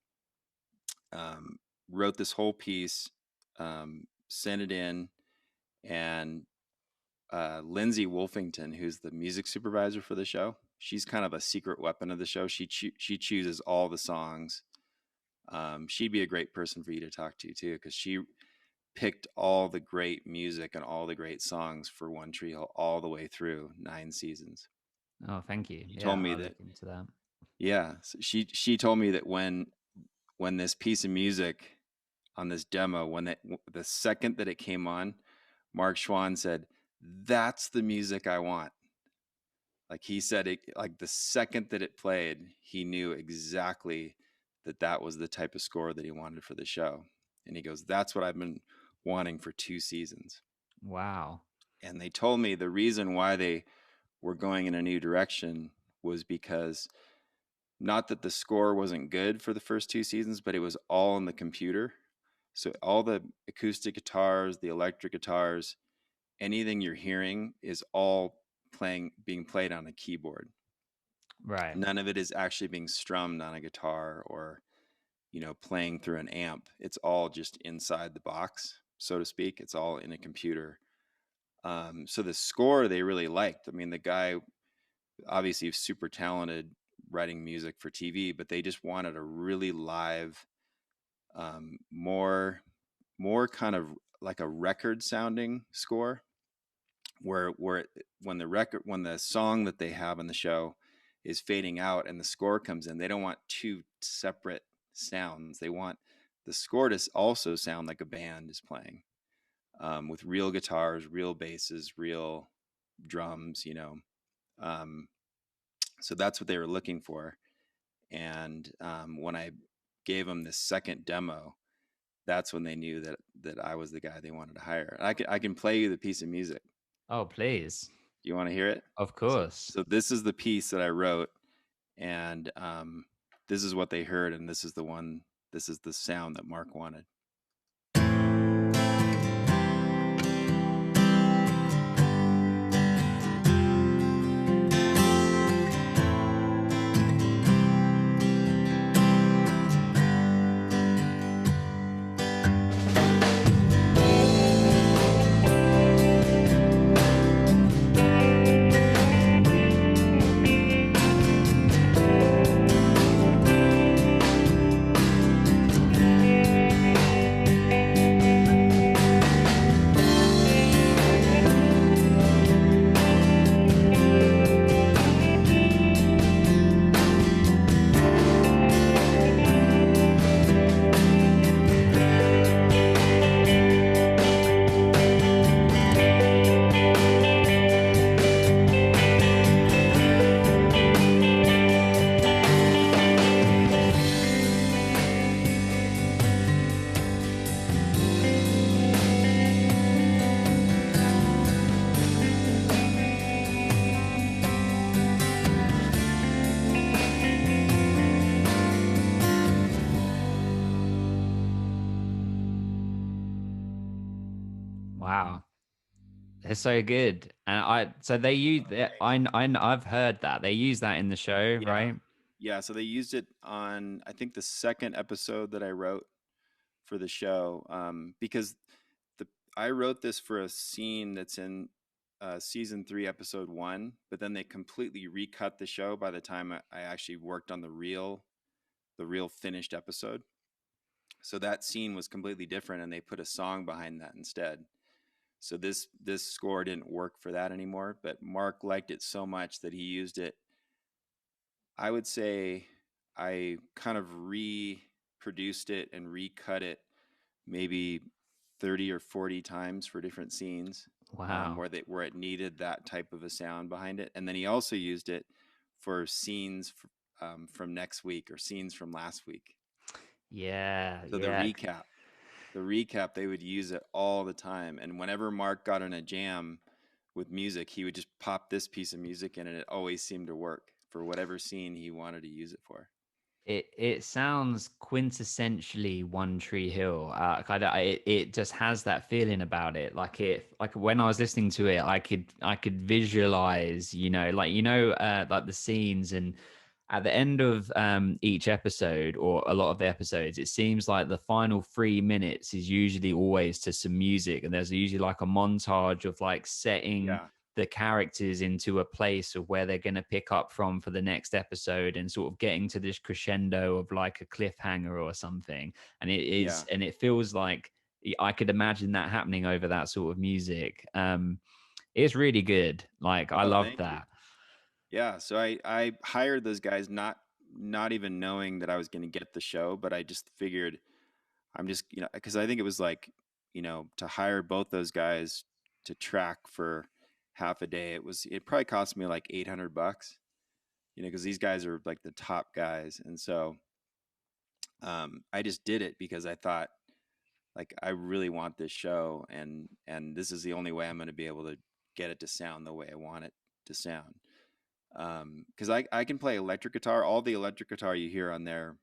wrote this whole piece, sent it in, and Lindsay Wolfington, who's the music supervisor for the show, she's kind of a secret weapon of the show. She chooses all the songs. She'd be a great person for you to talk to too, because she picked all the great music and all the great songs for One Tree Hill all the way through 9 seasons. Oh, thank you. She told Yeah, me I'll that, look into that. yeah, so she told me that when this piece of music on this demo, the second that it came on, Mark Schwann said, "That's the music I want." Like, he said it, like, the second that it played, he knew exactly that was the type of score that he wanted for the show. And he goes, "That's what I've been wanting for 2 seasons." Wow. And they told me the reason why they were going in a new direction was because, not that the score wasn't good for the first 2 seasons, but it was all in the computer. So all the acoustic guitars, the electric guitars, anything you're hearing is all being played on a keyboard. Right. None of it is actually being strummed on a guitar or, playing through an amp. It's all just inside the box, so to speak. It's all in a computer. So the score they really liked. I mean, the guy obviously super talented writing music for TV, but they just wanted a really live, more kind of like a record sounding score, when the song that they have in the show is fading out and the score comes in, they don't want two separate sounds. They want the score to also sound like a band is playing, with real guitars, real basses, real drums, um, so that's what they were looking for. And when I gave them this second demo, that's when they knew that I was the guy they wanted to hire. I can play you the piece of music. Oh, please. Do you want to hear it? Of So, course. so this is the piece that I wrote, and this is what they heard, and this is the one. This is the sound that Mark wanted. Wow. They're so good. And so they use that. I've heard that they use that in the show, Yeah, right? yeah. So they used it on, I think, the second episode that I wrote for the show, because the I wrote this for a scene that's in season 3, episode 1, but then they completely recut the show by the time I actually worked on the real finished episode. So that scene was completely different, and they put a song behind that instead. So this score didn't work for that anymore. But Mark liked it so much that he used it. I would say I kind of reproduced it and recut it maybe 30 or 40 times for different scenes, Wow. where it needed that type of a sound behind it. And then he also used it for scenes from next week or scenes from last week. Yeah, So yeah. the recap, they would use it all the time. And whenever Mark got in a jam with music, he would just pop this piece of music in, and it always seemed to work for whatever scene he wanted to use it for. It sounds quintessentially One Tree Hill. It just has that feeling about it. Like when I was listening to it, I could visualize, like the scenes. And at the end of each episode, or a lot of the episodes, it seems like the final 3 minutes is usually always to some music, and there's usually like a montage of like setting Yeah, the characters into a place of where they're going to pick up from for the next episode, and sort of getting to this crescendo of like a cliffhanger or something. And yeah. it feels like I could imagine that happening over that sort of music. It's really good. Like, I Oh, love thank you. that. Yeah, so I hired those guys, not even knowing that I was going to get the show, but I just figured I'm just, because I think it was like, to hire both those guys to track for half a day, it probably cost me like $800, because these guys are like the top guys. And so I just did it because I thought, like, I really want this show, and this is the only way I'm going to be able to get it to sound the way I want it to sound. Because I can play electric guitar. All the electric guitar you hear on there,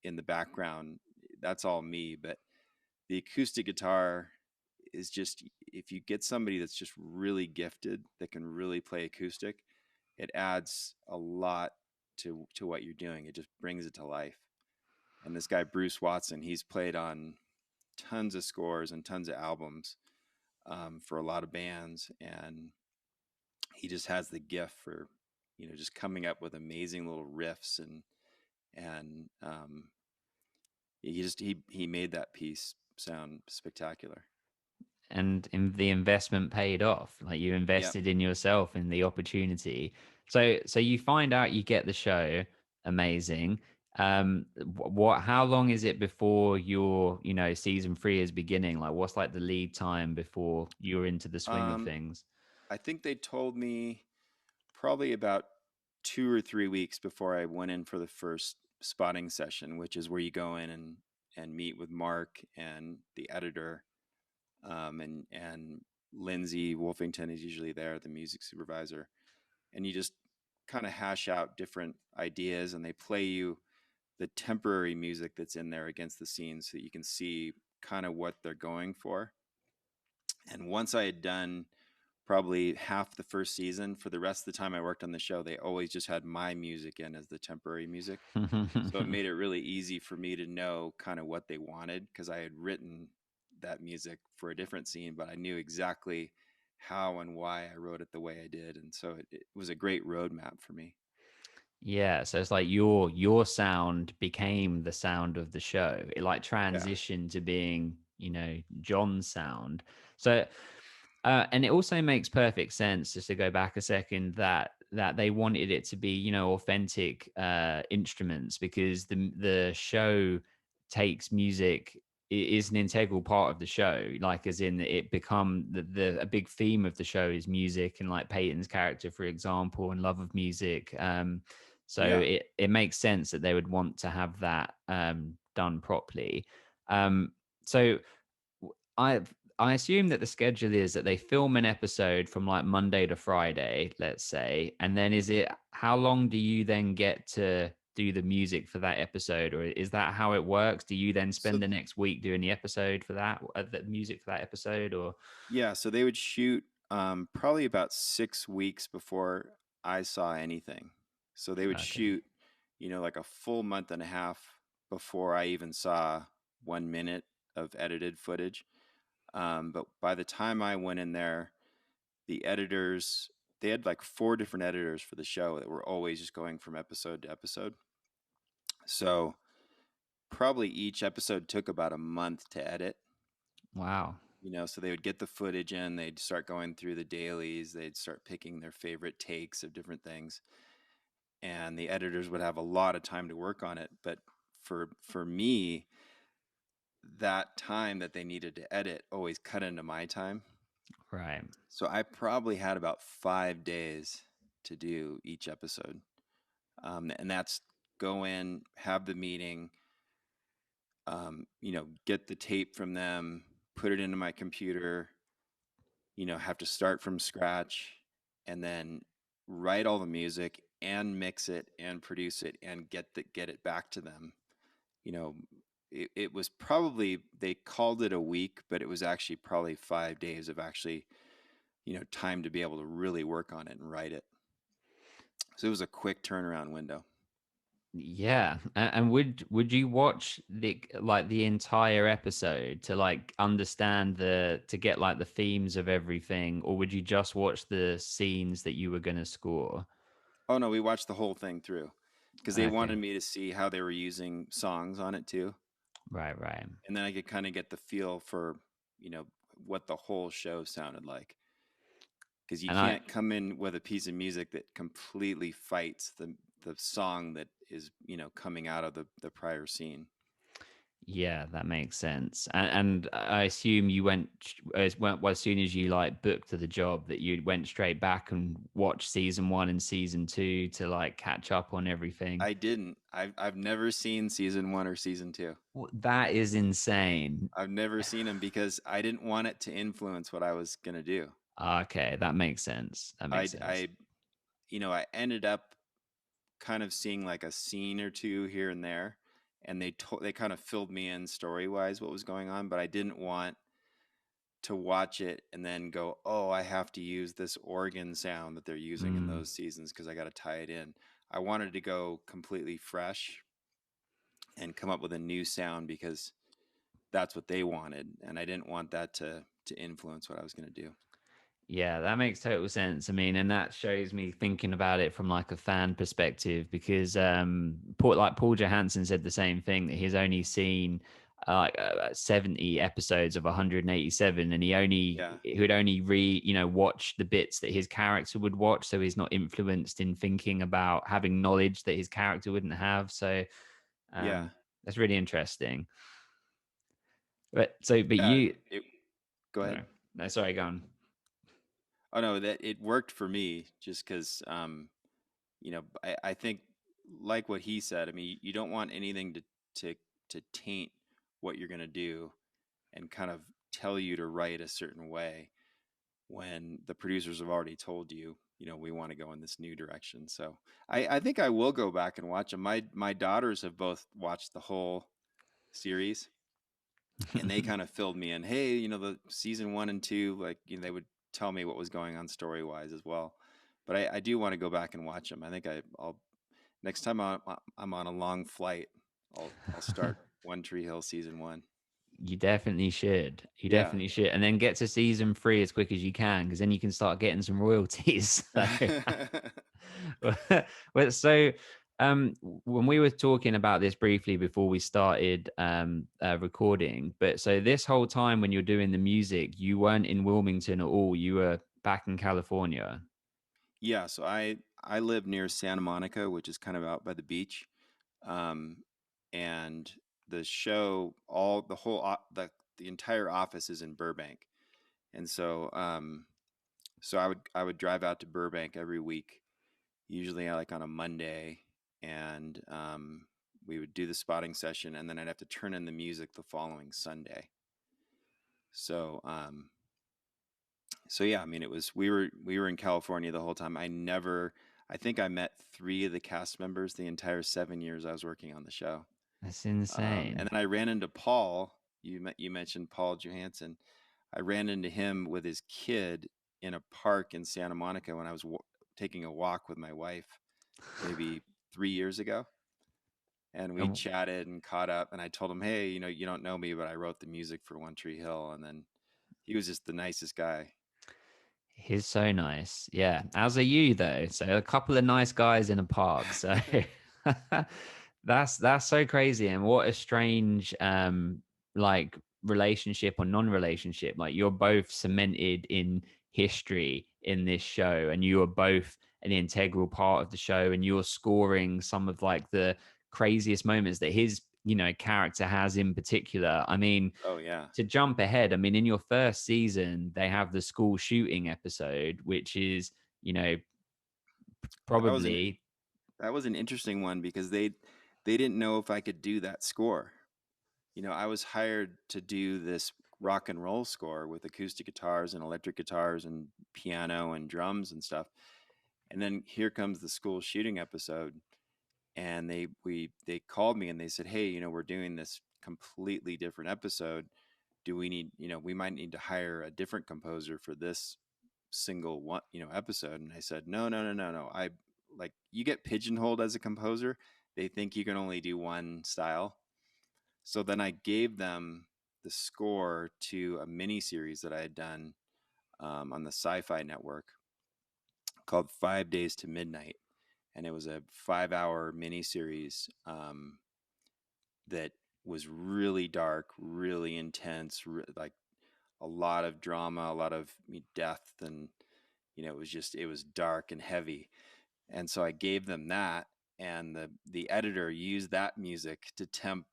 in the background, that's all me. But the acoustic guitar is just, if you get somebody that's just really gifted, that can really play acoustic, it adds a lot to what you're doing. It just brings it to life. And this guy Bruce Watson, he's played on tons of scores and tons of albums, for a lot of bands, and he just has the gift just coming up with amazing little riffs, and he made that piece sound spectacular. And the investment paid off. Like you Yep. invested in yourself in the opportunity. So you find out you get the show, amazing. What how long is it before your, season 3 is beginning? Like what's like the lead time before you're into the swing of Um, things? I think they told me probably about 2 or 3 weeks before I went in for the first spotting session, which is where you go in and meet with Mark and the editor, and Lindsay Wolfington is usually there, the music supervisor, and you just kind of hash out different ideas, and they play you the temporary music that's in there against the scenes so that you can see kind of what they're going for. And once I had done probably half the first season, for the rest of the time I worked on the show, they always just had my music in as the temporary music. So it made it really easy for me to know kind of what they wanted, because I had written that music for a different scene, but I knew exactly how and why I wrote it the way I did. And so it was a great roadmap for me. Yeah, so it's like your sound became the sound of the show. It like Yeah. transitioned to being, John's sound. So and it also makes perfect sense, just to go back a second, that they wanted it to be, authentic instruments, because the show takes music is an integral part of the show. Like as in it become the a big theme of the show is music, and like Peyton's character, for example, and love of music. So Yeah. it makes sense that they would want to have that done properly. Um, so I I assume that the schedule is that they film an episode from like Monday to Friday, let's say, and then is it how long do you then get to do the music for that episode, or is that how it works? Do you then So spend the next week doing the episode for that, the music for that episode, or yeah, so they would shoot probably about 6 weeks before I saw anything. So they would okay? shoot, like a full month and a half before I even saw 1 minute of edited footage. But by the time I went in there, the editors, they had like four different editors for the show that were always just going from episode to episode. So probably each episode took about a month to edit. Wow. So they would get the footage in, they'd start going through the dailies, they'd start picking their favorite takes of different things, and the editors would have a lot of time to work on it. But for me, that time that they needed to edit always cut into my time. Right. So I probably had about 5 days to do each episode. And that's go in, have the meeting, get the tape from them, put it into my computer, have to start from scratch, and then write all the music and mix it and produce it and get it back to them. You know, it was probably, they called it a week, but it was actually probably 5 days of actually, time to be able to really work on it and write it. So it was a quick turnaround window. Yeah, and would you watch the entire episode to like understand to get like the themes of everything, or would you just watch the scenes that you were going to score? Oh no, we watched the whole thing through because they Okay, wanted me to see how they were using songs on it too, right, right. and then I could kind of get the feel for, you know, what the whole show sounded like. Because you And I can't come in with a piece of music that completely fights the song that is, coming out of the prior scene. Yeah, that makes sense. And I assume you as soon as you like booked to the job that you went straight back and watched season 1 and season 2 to like catch up on everything. I didn't. I've never seen season one or season two. That is insane. I've never seen them because I didn't want it to influence what I was gonna do. Okay, that makes sense. That makes sense. I I ended up kind of seeing like a scene or two here and there, and they kind of filled me in story wise what was going on, but I didn't want to watch it and then go, oh, I have to use this organ sound that they're using in Mm. those seasons because I got to tie it in. I wanted to go completely fresh and come up with a new sound because that's what they wanted, and I didn't want that to influence what I was going to do. Yeah, that makes total sense. I mean, and that shows me thinking about it from like a fan perspective because Paul Johansson said the same thing that he's only seen 70 episodes of 187 and Yeah, he would only watch the bits that his character would watch, so he's not influenced in thinking about having knowledge that his character wouldn't have. So yeah, that's really interesting. But yeah. you It. Go no, ahead. no, sorry, go on. Oh no, that it worked for me just because I think like what he said. I mean, you don't want anything to to taint what you're gonna do and kind of tell you to write a certain way when the producers have already told you, we want to go in this new direction. So I think I will go back and watch them. My daughters have both watched the whole series and they kind of filled me in. Hey, the season 1 and 2, like, they would tell me what was going on story wise as well. But I do want to go back and watch them. I think I'll next time I'm on a long flight, I'll start One Tree Hill season 1. You definitely should. You Yeah. definitely should. And then get to season 3 as quick as you can, because then you can start getting some royalties. Well, so when we were talking about this briefly before we started recording, but so this whole time when you're doing the music, you weren't in Wilmington at all. You were back in California. Yeah, so I live near Santa Monica, which is kind of out by the beach. Um, and the show, all the whole the entire office is in Burbank. And so I would drive out to Burbank every week, usually like on a Monday, and we would do the spotting session, and then I'd have to turn in the music the following Sunday. So so yeah, I mean, it was we were in California the whole time. I think I met 3 of the cast members the entire 7 years I was working on the show. That's And insane. then I ran into Paul. You mentioned Paul Johansson. I ran into him with his kid in a park in Santa Monica when I was taking a walk with my wife maybe 3 years ago. And we Um, chatted and caught up. And I told him, hey, you don't know me, but I wrote the music for One Tree Hill. And then he was just the nicest guy. He's so nice. Yeah. As are you though. So a couple of nice guys in a park. So that's so crazy. And what a strange like relationship or non-relationship. Like you're both cemented in history in this show and you are both an integral part of the show and you're scoring some of like the craziest moments that his, character has in particular. I mean, Oh yeah. to jump ahead, I mean, in your first season, they have the school shooting episode, which is, you know, That was an probably, that was an interesting one because they didn't know if I could do that score. I was hired to do this rock and roll score with acoustic guitars and electric guitars and piano and drums and stuff. And then here comes the school shooting episode, and they called me and they said, "Hey, we're doing this completely different episode. Do we need, we might need to hire a different composer for this single one, episode." And I said, "No, no, no, no, no. I like you get pigeonholed as a composer. They think you can only do one style." So then I gave them the score to a mini series that I had done on the Sci-Fi Network called 5 Days to Midnight, and it was a 5-hour mini series that was really dark, really intense, like a lot of drama, a lot of death, and it was dark and heavy. And so I gave them that, and the editor used that music to temp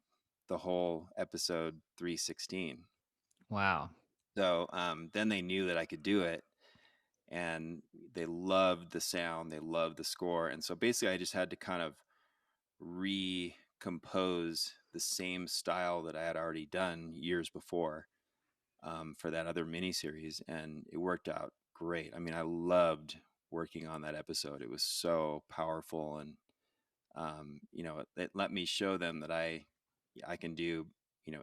the whole episode 316. wow. So then they knew that I could do it, and they loved the sound, they loved the score, and so basically I just had to kind of recompose the same style that I had already done years before for that other miniseries, and it worked out great. I mean, I loved working on that episode. It was so powerful, and it let me show them that I can do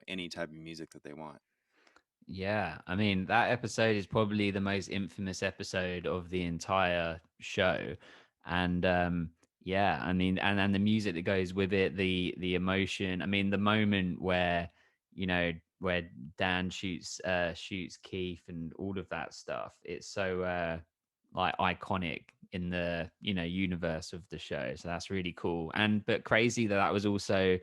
any type of music that they want. Yeah. I mean, that episode is probably the most infamous episode of the entire show. And yeah, I mean, and the music that goes with it, the emotion. I mean, the moment where, you know, where Dan shoots Keith and all of that stuff. It's so like iconic in the universe of the show. So that's really cool. And but crazy that that was also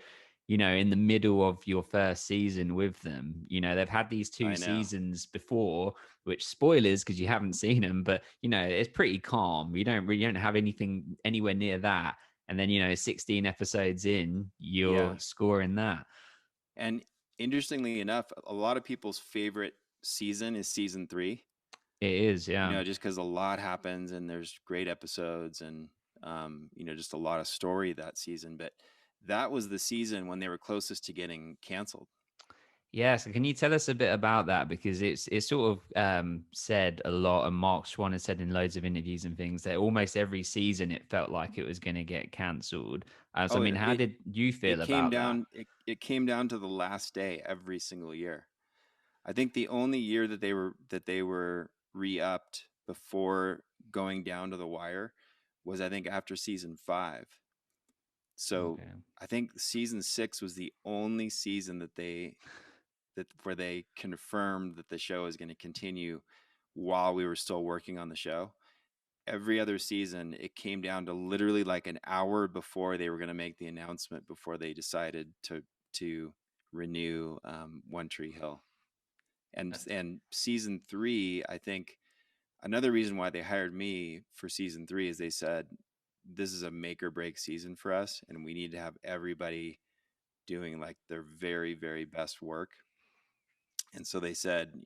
in the middle of your first season with them. They've had these two I know. seasons before, which spoilers because you haven't seen them, but it's pretty calm. You don't have anything anywhere near that. And then 16 episodes in, you're Yeah. scoring that. And interestingly enough, a lot of people's favorite season is season 3. It is, yeah. Just because a lot happens and there's great episodes and just a lot of story that season. But that was the season when they were closest to getting canceled. Yeah, so can you tell us a bit about that? Because it's sort of said a lot, and Mark Schwann has said in loads of interviews and things that almost every season it felt like it was going to get cancelled. So I Oh, mean, how did you it feel came about that? down it came down to the last day every single year. I think the only year that they were re-upped before going down to the wire was, I think, after season 5. So Okay. I think season 6 was the only season that where they confirmed that the show is going to continue while we were still working on the show. Every other season, it came down to literally like an hour before they were going to make the announcement before they decided to renew One Tree Hill. And season 3, I think another reason why they hired me for season 3 is they said this is a make or break season for us, and we need to have everybody doing like their very, very best work. And so they said,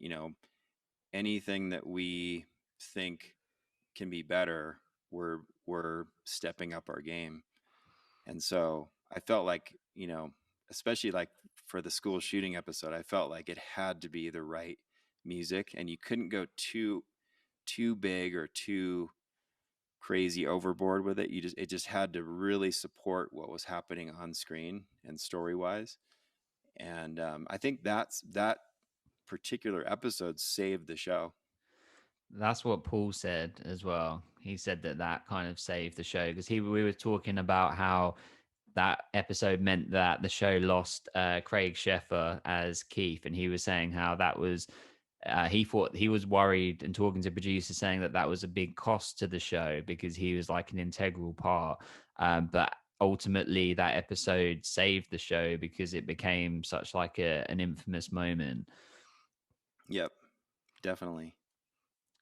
anything that we think can be better, we're stepping up our game. And so I felt like, especially like for the school shooting episode, I felt like it had to be the right music, and you couldn't go too big or too crazy overboard with it. It just had to really support what was happening on screen and story wise. And I think that particular episode saved the show. That's what Paul said as well. He said that that kind of saved the show because we were talking about how that episode meant that the show lost Craig Sheffer as Keith, and he was saying how that was he thought he was worried and talking to producers saying that that was a big cost to the show because he was like an integral part. But ultimately, that episode saved the show because it became such like an infamous moment. Yep, definitely.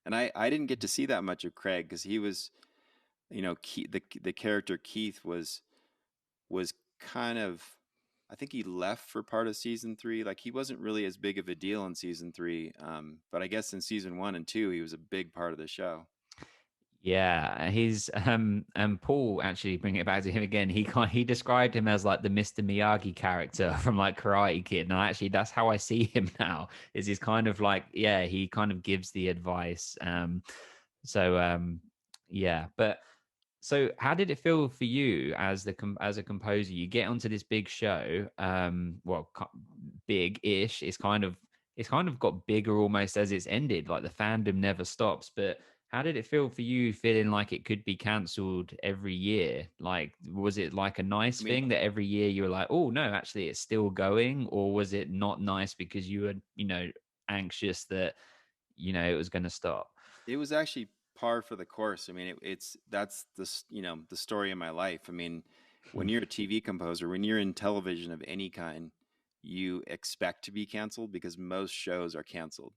And I didn't get to see that much of Craig because he was, the character Keith was kind of, I think he left for part of season 3. Like he wasn't really as big of a deal in season 3, but I guess in season 1 and 2 he was a big part of the show. Yeah, he's and Paul actually bring it back to him again. He described him as like the Mr. Miyagi character from like Karate Kid, and actually that's how I see him now. Is he's kind of like he kind of gives the advice. So yeah, but so how did it feel for you as as a composer? You get onto this big show, big-ish. It's kind of got bigger almost as it's ended. Like the fandom never stops. But how did it feel for you, feeling like it could be cancelled every year? Like, was it like a nice I mean, thing that every year you were like, oh no, actually it's still going, or was it not nice because you were, anxious that it was going to stop? it was actually par for the course. I mean, it's that's the story of my life. I mean, when you're a TV composer, when you're in television of any kind, you expect to be canceled because most shows are canceled.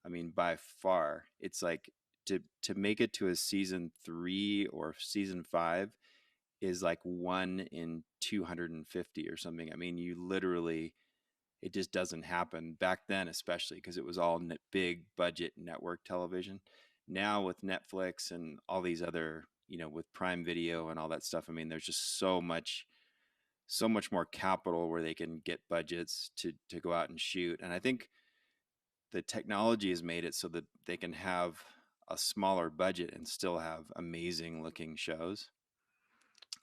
I mean, by far, it's like to make it to a season 3 or season 5 is like 1 in 250 or something. I mean, you literally, it just doesn't happen back then, especially because it was all big budget network television. Now with Netflix and all these other, with Prime Video and all that stuff, I mean, there's just so much more capital where they can get budgets to go out and shoot. And I think the technology has made it so that they can have a smaller budget and still have amazing looking shows.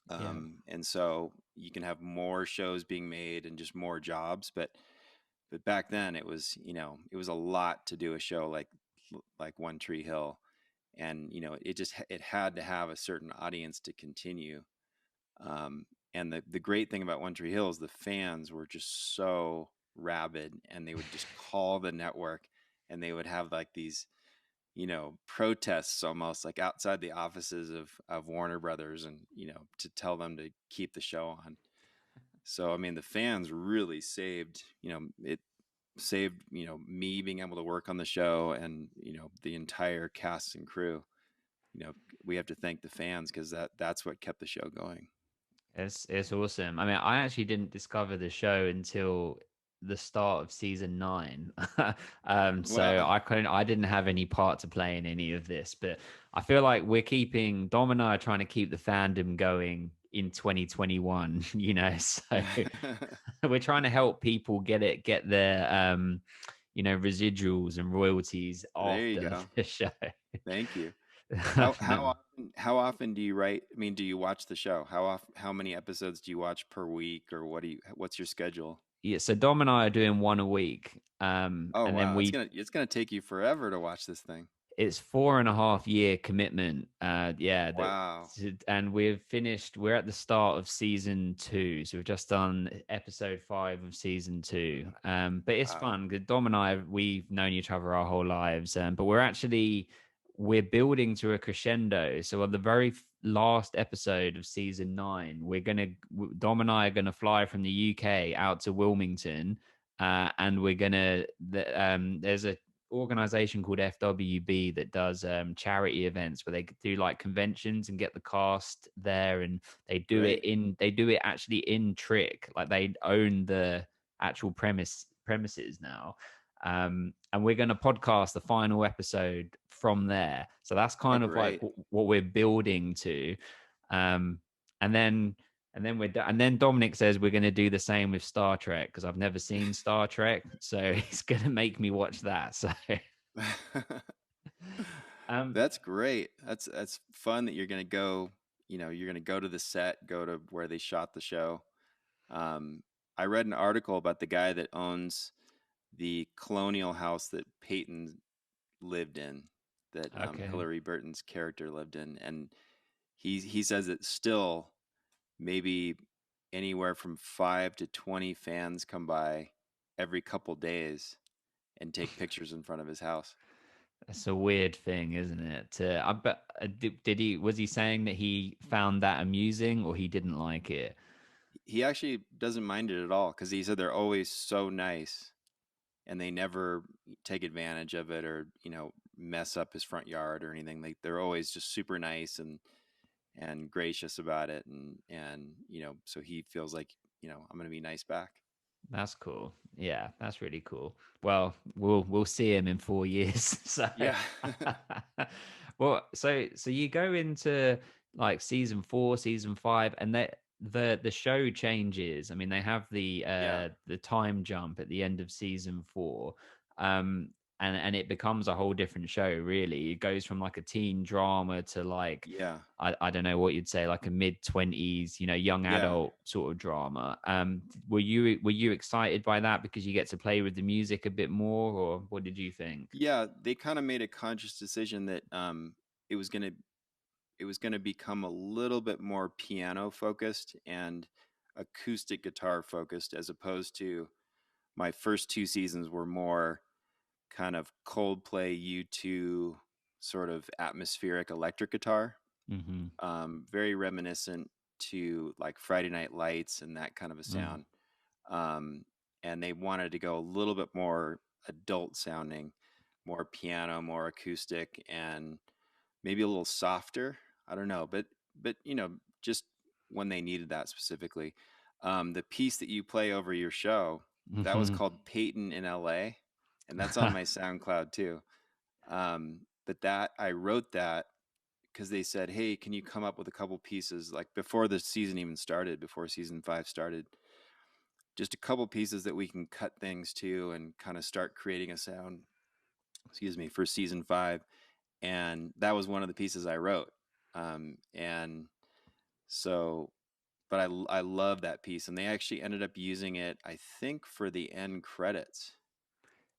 Yeah. And so you can have more shows being made and just more jobs. But back then it was, it was a lot to do a show like One Tree Hill. And, it had to have a certain audience to continue. And the great thing about One Tree Hill is the fans were just so rabid, and they would just call the network, and they would have like these, protests almost like outside the offices of Warner Brothers, and to tell them to keep the show on. So I mean, the fans really saved, it saved, me being able to work on the show, and the entire cast and crew. You know, we have to thank the fans because that's what kept the show going. It's awesome. I mean, I actually didn't discover the show until the start of season 9. So Well, I didn't have any part to play in any of this, but I feel like we're keeping Dom and I are trying to keep the fandom going in 2021, so we're trying to help people get their residuals and royalties there you after go. the show. Thank you. How No. how often how often do you write? I mean, do you watch the show? How many episodes do you watch per week, or what's your schedule? Yeah, so Dom and I are doing one a week. Oh And then wow, it's gonna take you forever to watch this thing. it's 4.5 year commitment. Yeah, Wow. and we're at the start of season 2. So we've just done episode 5 of season 2. But it's Wow. fun because Dom and I, we've known each other our whole lives. But we're building to a crescendo. So on the very last episode of season 9, Dom and I are gonna fly from the UK out to Wilmington, and there's a organization called FWB that does charity events where they do like conventions and get the cast there, and Great. they do it actually in Trick, like they own the actual premises now. And we're going to podcast the final episode from there, so that's Oh kind of like great. what we're building to. um and then and then Dominic says we're going to do the same with Star Trek because I've never seen Star Trek, so he's going to make me watch that. So, um, That's great. That's fun that you're gonna go to the set, go to where they shot the show. Um, I read an article about the guy that owns the colonial house that Peyton lived in, that okay. Hillary Burton's character lived in, and he says that still maybe anywhere from 5 to 20 fans come by every couple days and take pictures in front of his house. That's a weird thing, isn't it? I bet did he was he saying that he found that amusing or he didn't like it? He actually doesn't mind it at all because he said they're always so nice, and they never take advantage of it, or mess up his front yard or anything. They're always just super nice and gracious about it, and so he feels like, I'm gonna be nice back. That's cool. Yeah, that's really cool. Well, we'll see him in 4 years. So, Yeah. so you go into like season 4, season 5, and the show changes. I mean, they have Yeah. the time jump at the end of season 4. Um, and it becomes a whole different show, really. It goes from like a teen drama to like Yeah. I don't know what you'd say, like a mid-20s, young Yeah. adult sort of drama. Were you excited by that because you get to play with the music a bit more, or what did you think? Yeah, they kind of made a conscious decision that it was gonna it was gonna become a little bit more piano focused and acoustic guitar focused, as opposed to my first 2 seasons were more kind of Coldplay, U2 sort of atmospheric electric guitar, Mm-hmm. very reminiscent to like Friday Night Lights and that kind of a Mm. sound. Um, and they wanted to go a little bit more adult sounding, more piano, more acoustic, and maybe a little softer. I don't know, but just when they needed that specifically. The piece that you play over your show, that was Mm-hmm. called Peyton in LA, and that's on my SoundCloud too. But that I wrote that because they said, "Hey, can you come up with a couple pieces like before the season even started, before season 5 started, just a couple pieces that we can cut things to and kind of start creating a sound, excuse me, for season 5." And that was one of the pieces I wrote. And so, but I love that piece, and they actually ended up using it, I think, for the end credits.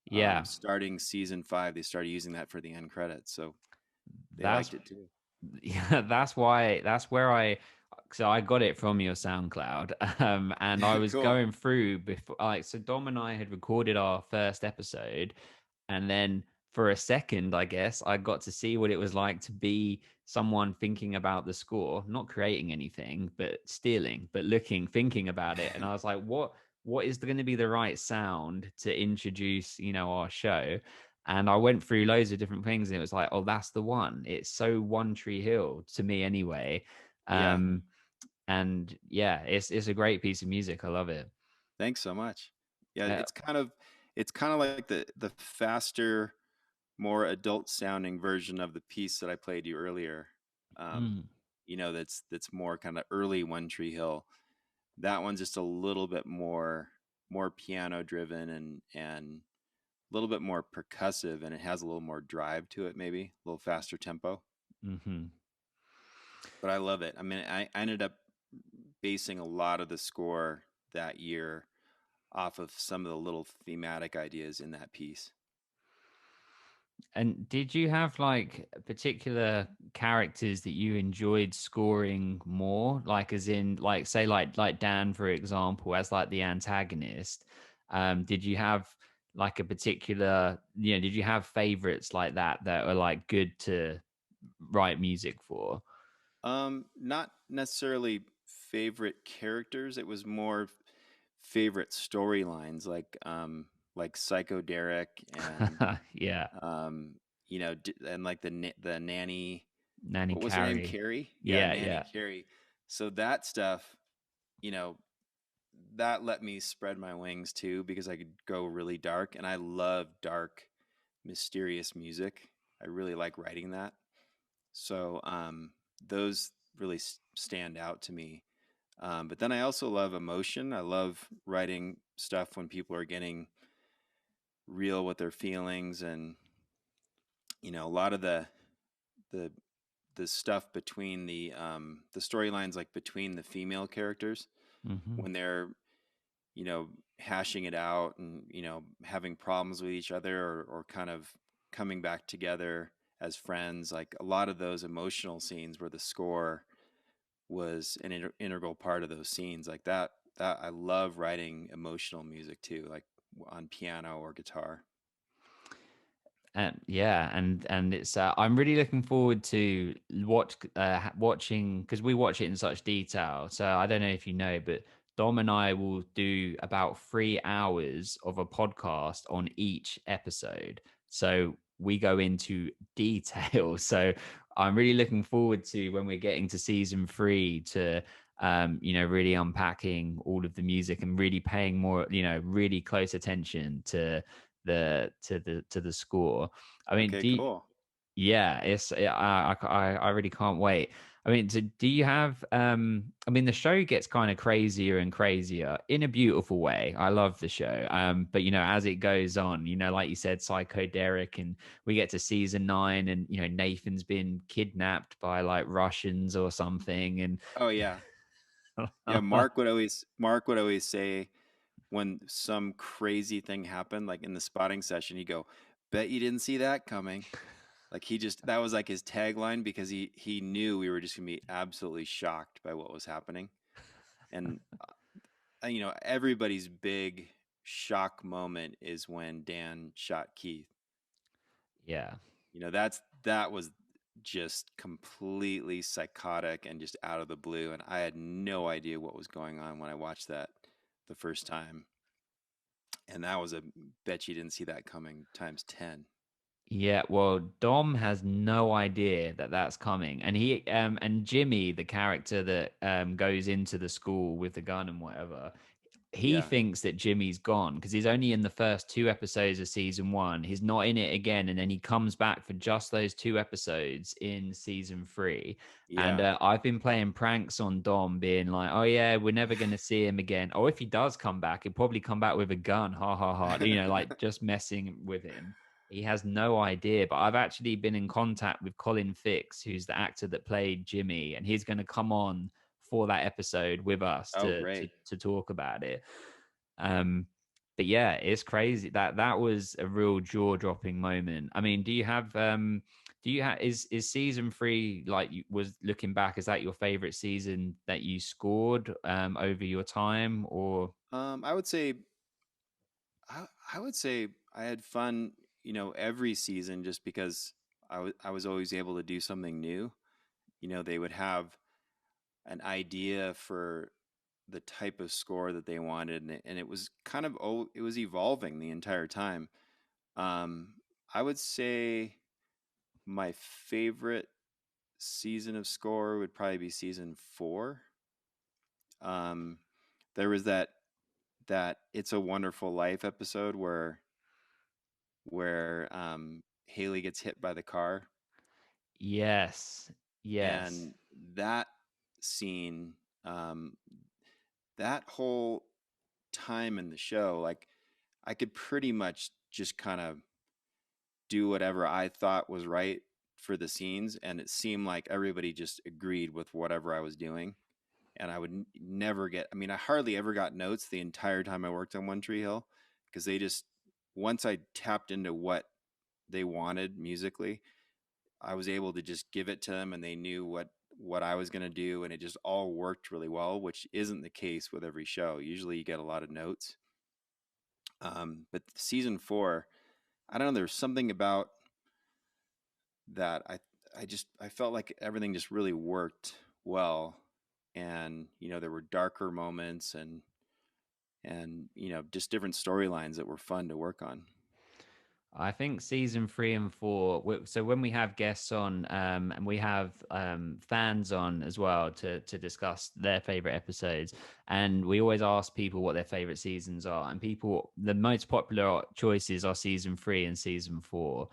Yeah, Starting season 5, they started using that for the end credits, so they that's liked it too. yeah, that's why that's where so I got it from your SoundCloud, and I was Cool. going through before, like, so Dom and I had recorded our first episode, and then for a second, I guess I got to see what it was like to be someone thinking about the score, not creating anything, but stealing, but looking, thinking about it, and I was like, what is going to be the right sound to introduce, our show? And I went through loads of different things, and it was like, oh, that's the one. It's so One Tree Hill to me, anyway. Yeah. Um, and yeah, it's a great piece of music. I love it. Thanks so much. Yeah, Uh, it's kind of like the faster, more adult sounding version of the piece that I played you earlier. Um, mm, that's more kind of early One Tree Hill. That one's just a little bit more piano driven and a little bit more percussive, and it has a little more drive to it, maybe a little faster tempo. hmm But I love it. I mean, I ended up basing a lot of the score that year off of some of the little thematic ideas in that piece. And did you have like particular characters that you enjoyed scoring more? Like as in like say like Dan, for example, as like the antagonist. Did you have like a particular, did you have favorites like that were like good to write music for? Not necessarily favorite characters. It was more favorite storylines, like Psycho Derek and Yeah. um, and like the nanny. Nanny What was her name? Carey. Carrie. Yeah, Yeah, Nanny yeah. Carrie. So that stuff, you know, that let me spread my wings too because I could go really dark, and I love dark, mysterious music. I really like writing that. So those really stand out to me. But then I also love emotion. I love writing stuff when people are getting real with their feelings, and a lot of the the stuff between the storylines, like between the female characters Hmm. when they're you know hashing it out and having problems with each other, or kind of coming back together as friends. Like a lot of those emotional scenes where the score was an integral part of those scenes, like that I love writing emotional music too, like on piano or guitar. And yeah, and it's I'm really looking forward to watching, because we watch it in such detail. So I don't know if you know, but Dom and I will do about 3 hours of a podcast on each episode. So we go into detail. So I'm really looking forward to when we're getting to season 3 to really unpacking all of the music and really paying more, really close attention to the score. I mean, Okay, cool. yeah, I really can't wait. I mean, so do you have I mean, the show gets kind of crazier and crazier in a beautiful way. I love the show. But as it goes on, like you said, Psycho Derek, and we get to season 9, and Nathan's been kidnapped by like Russians or something, and Oh yeah. Yeah, Mark would always say when some crazy thing happened, like in the spotting session, he'd go, "Bet you didn't see that coming." Like that was like his tagline, because he knew we were just gonna be absolutely shocked by what was happening. And everybody's big shock moment is when Dan shot Keith. yeah. That was just completely psychotic and just out of the blue, and I had no idea what was going on when I watched that the first time. And that was a bet you didn't see that coming times 10. Yeah, well, Dom has no idea that that's coming, and and Jimmy, the character that goes into the school with the gun and whatever, he Yeah. thinks that Jimmy's gone because he's only in the first 2 episodes of season 1. He's not in it again, and then he comes back for just those 2 episodes in season 3. And Yeah. I've been playing pranks on Dom, being like, "Oh yeah, we're never going to see him again. Or if he does come back, he'll probably come back with a gun, ha ha ha." Like just messing with him. He has no idea, but I've actually been in contact with Colin Fix, who's the actor that played Jimmy, and he's going to come on for that episode with us Oh, to great. to talk about it. Um, but yeah, it's crazy. That was a real jaw-dropping moment. I mean, do you have is season three, like, you was looking back, is that your favorite season that you scored over your time, or? I would say I, I would say I had fun, every season just because I was always able to do something new. They would have an idea for the type of score that they wanted, and it was kind of it was evolving the entire time. Um, I would say my favorite season of score would probably be season 4. Um, there was that "It's a Wonderful Life" episode where Haley gets hit by the car, Yes, yes. and that scene, um, that whole time in the show, like I could pretty much just kind of do whatever I thought was right for the scenes, and it seemed like everybody just agreed with whatever I was doing. And I would never get, I mean, I hardly ever got notes the entire time I worked on One Tree Hill, because they just, once I tapped into what they wanted musically, I was able to just give it to them, and they knew what I was going to do, and it just all worked really well, which isn't the case with every show. Usually you get a lot of notes. But season 4, I don't know, there's something about that I felt like everything just really worked well, and there were darker moments, and just different storylines that were fun to work on. I think season three and four. So when we have guests on, and we have fans on as well to discuss their favorite episodes, and we always ask people what their favorite seasons are, and the most popular choices are season three and season four.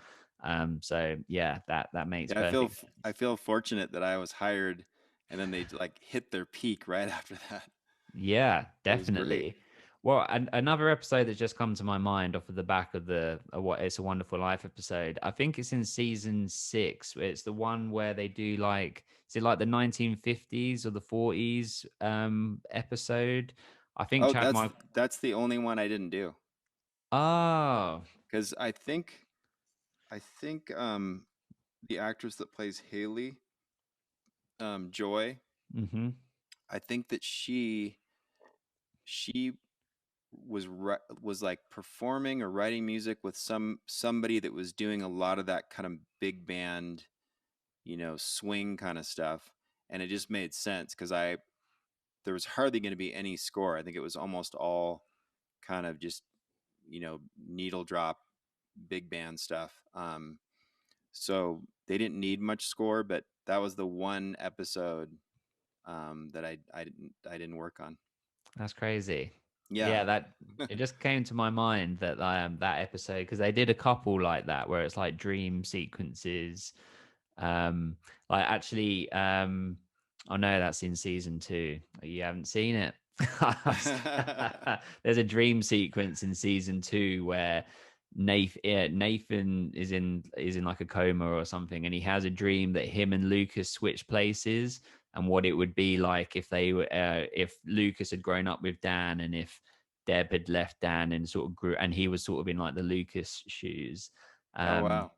So yeah, that makes Yeah, perfect I sense. feel fortunate that I was hired, and then they like hit their peak right after that. Yeah, It was great. definitely. Well, another episode that's just come to my mind off of the back of the what It's a Wonderful Life episode. I think it's in season six. It's the one where they do, like, is it like the 1950s or the 40s episode? I think Oh, Chad Michael. that's the only one I didn't do, Oh, because I think the actress that plays Haley, Joy, mm-hmm, I think that she was like performing or writing music with somebody that was doing a lot of that kind of big band, swing kind of stuff, and it just made sense because I there was hardly going to be any score. I think it was almost all kind of just needle drop big band stuff. So they didn't need much score, but that was the one episode that I didn't work on. that's crazy. Yeah. Yeah, that it just came to my mind that that episode, because they did a couple like that where it's like dream sequences. Like, actually, oh no, that's in season two. You haven't seen it. There's a dream sequence in season two where Nathan is in like a coma or something, and he has a dream that him and Lucas switch places, and what it would be like if they were if Lucas had grown up with Dan, and if Deb had left Dan and sort of grew, and he was sort of in like the Lucas shoes. Oh Um, wow.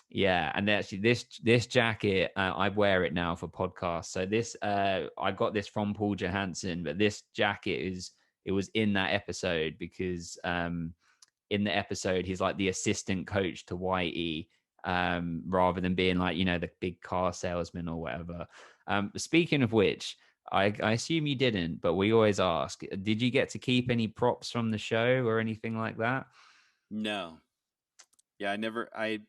yeah, and actually, this jacket, I wear it now for podcasts. So this, I got this from Paul Johansson, but this jacket it was in that episode because in the episode he's like the assistant coach to Whitey, rather than being like, the big car salesman or whatever. Speaking of which, I assume you didn't, but we always ask: did you get to keep any props from the show or anything like that? No. Yeah, I never I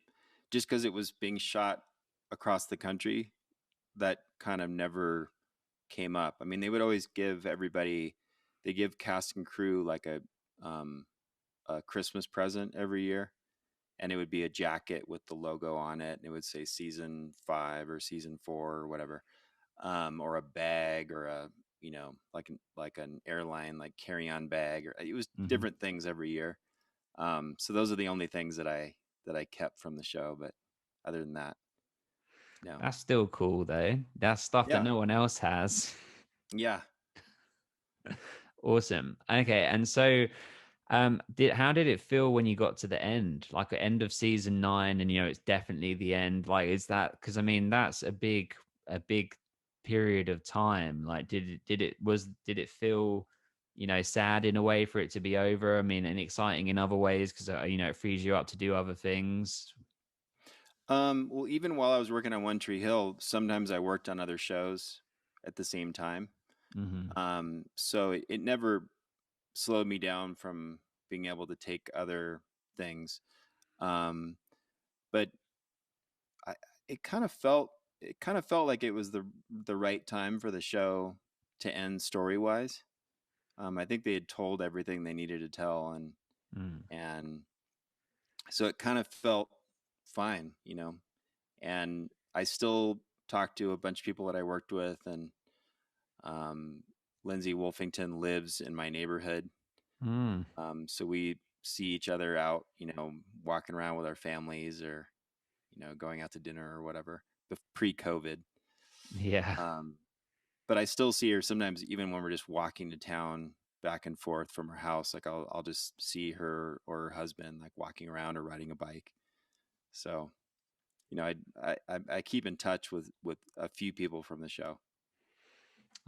just because it was being shot across the country, that kind of never came up. I mean, they would always they give cast and crew like um, a Christmas present every year, and it would be a jacket with the logo on it, and it would say season 5 or season 4 or whatever, or a bag, or a like an airline like carry on bag, or it was Hmm. different things every year. So those are the only things that I kept from the show, but other than that, no. That's still cool though. That's stuff that Yeah, no one else has. yeah. Awesome. Okay, and so Did how did it feel when you got to the end, like the end of season 9, and it's definitely the end? Like, is that because I mean that's a big period of time. Like, did it feel, sad in a way for it to be over? I mean, and exciting in other ways because it frees you up to do other things. Well, even while I was working on One Tree Hill, sometimes I worked on other shows at the same time. Hmm. So it never slowed me down from being able to take other things. Um, but I, it kind of felt like it was the right time for the show to end story wise. I think they had told everything they needed to tell, and so it kind of felt fine, And I still talk to a bunch of people that I worked with, and um, Lindsay Wolfington lives in my neighborhood, Mm. so we see each other out, walking around with our families, or going out to dinner or whatever. Pre-COVID, Yeah. um, but I still see her sometimes, even when we're just walking to town back and forth from her house. Like I'll just see her or her husband like walking around or riding a bike. So I keep in touch with a few people from the show.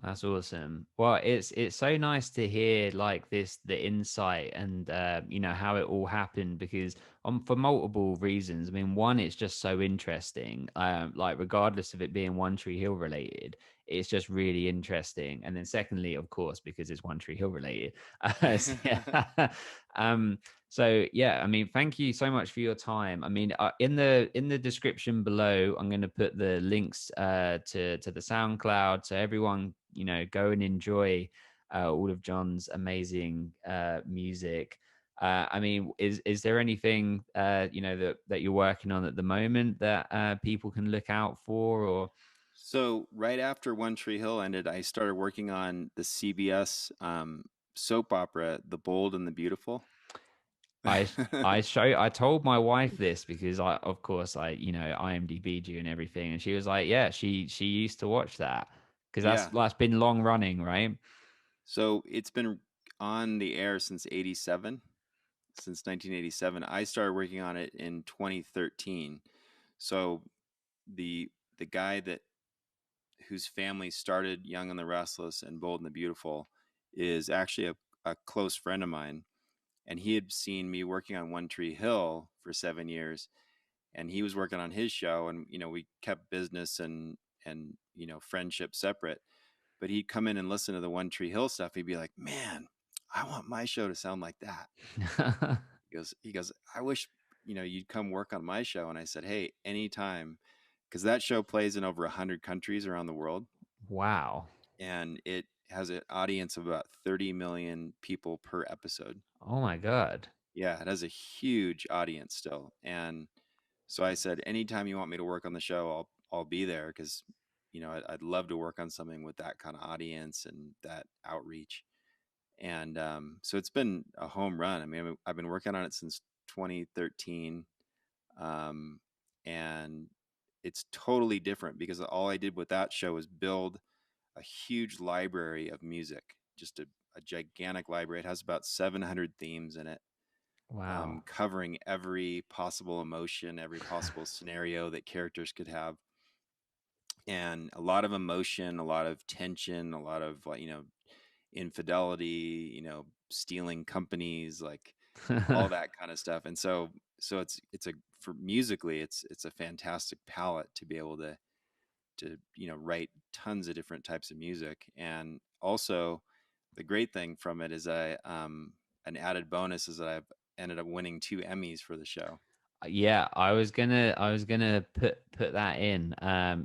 That's awesome. Well, it's so nice to hear like the insight and how it all happened because for multiple reasons. I mean, one, it's just so interesting. Like regardless of it being One Tree Hill related, it's just really interesting. And then secondly, of course, because it's One Tree Hill related. Yeah. um. So yeah, I mean, thank you so much for your time. I mean, in the description below, I'm going to put the links to the SoundCloud, so everyone go and enjoy all of John's amazing music. I mean, is there anything that you're working on at the moment that people can look out for, or? So right after One Tree Hill ended, I started working on the CBS soap opera, The Bold and the Beautiful. I I told my wife this because of course IMDb'd you and everything, and she was like, yeah, she used to watch that because that's Yeah. that's been long running, right? So it's been on the air since 87, since 1987. I started working on it in 2013. So the the guy that whose family started Young and the Restless and Bold and the Beautiful is actually a close friend of mine, and he had seen me working on One Tree Hill for 7 years, and he was working on his show, and we kept business and friendship separate. But he'd come in and listen to the One Tree Hill stuff. He'd be like, "Man, I want my show to sound like that." He goes, "I wish you'd come work on my show." And I said, "Hey, anytime," because that show plays in over 100 countries around the world, Wow. and it has an audience of about 30 million people per episode. Oh my God. Yeah, it has a huge audience still. And so I said, anytime you want me to work on the show, I'll be there, because I'd love to work on something with that kind of audience and that outreach. And so it's been a home run. I mean, I've been working on it since 2013, um, and it's totally different because all I did with that show was build a huge library of music, just a gigantic library. It has about 700 themes in it, Wow. covering every possible emotion, every possible scenario that characters could have, and a lot of emotion, a lot of tension, a lot of like infidelity, stealing companies, like all that kind of stuff. And so it's a for musically, it's a fantastic palette to be able to write tons of different types of music. And also the great thing from it is an added bonus is that I've ended up winning 2 Emmys for the show. Yeah, I was gonna put that in.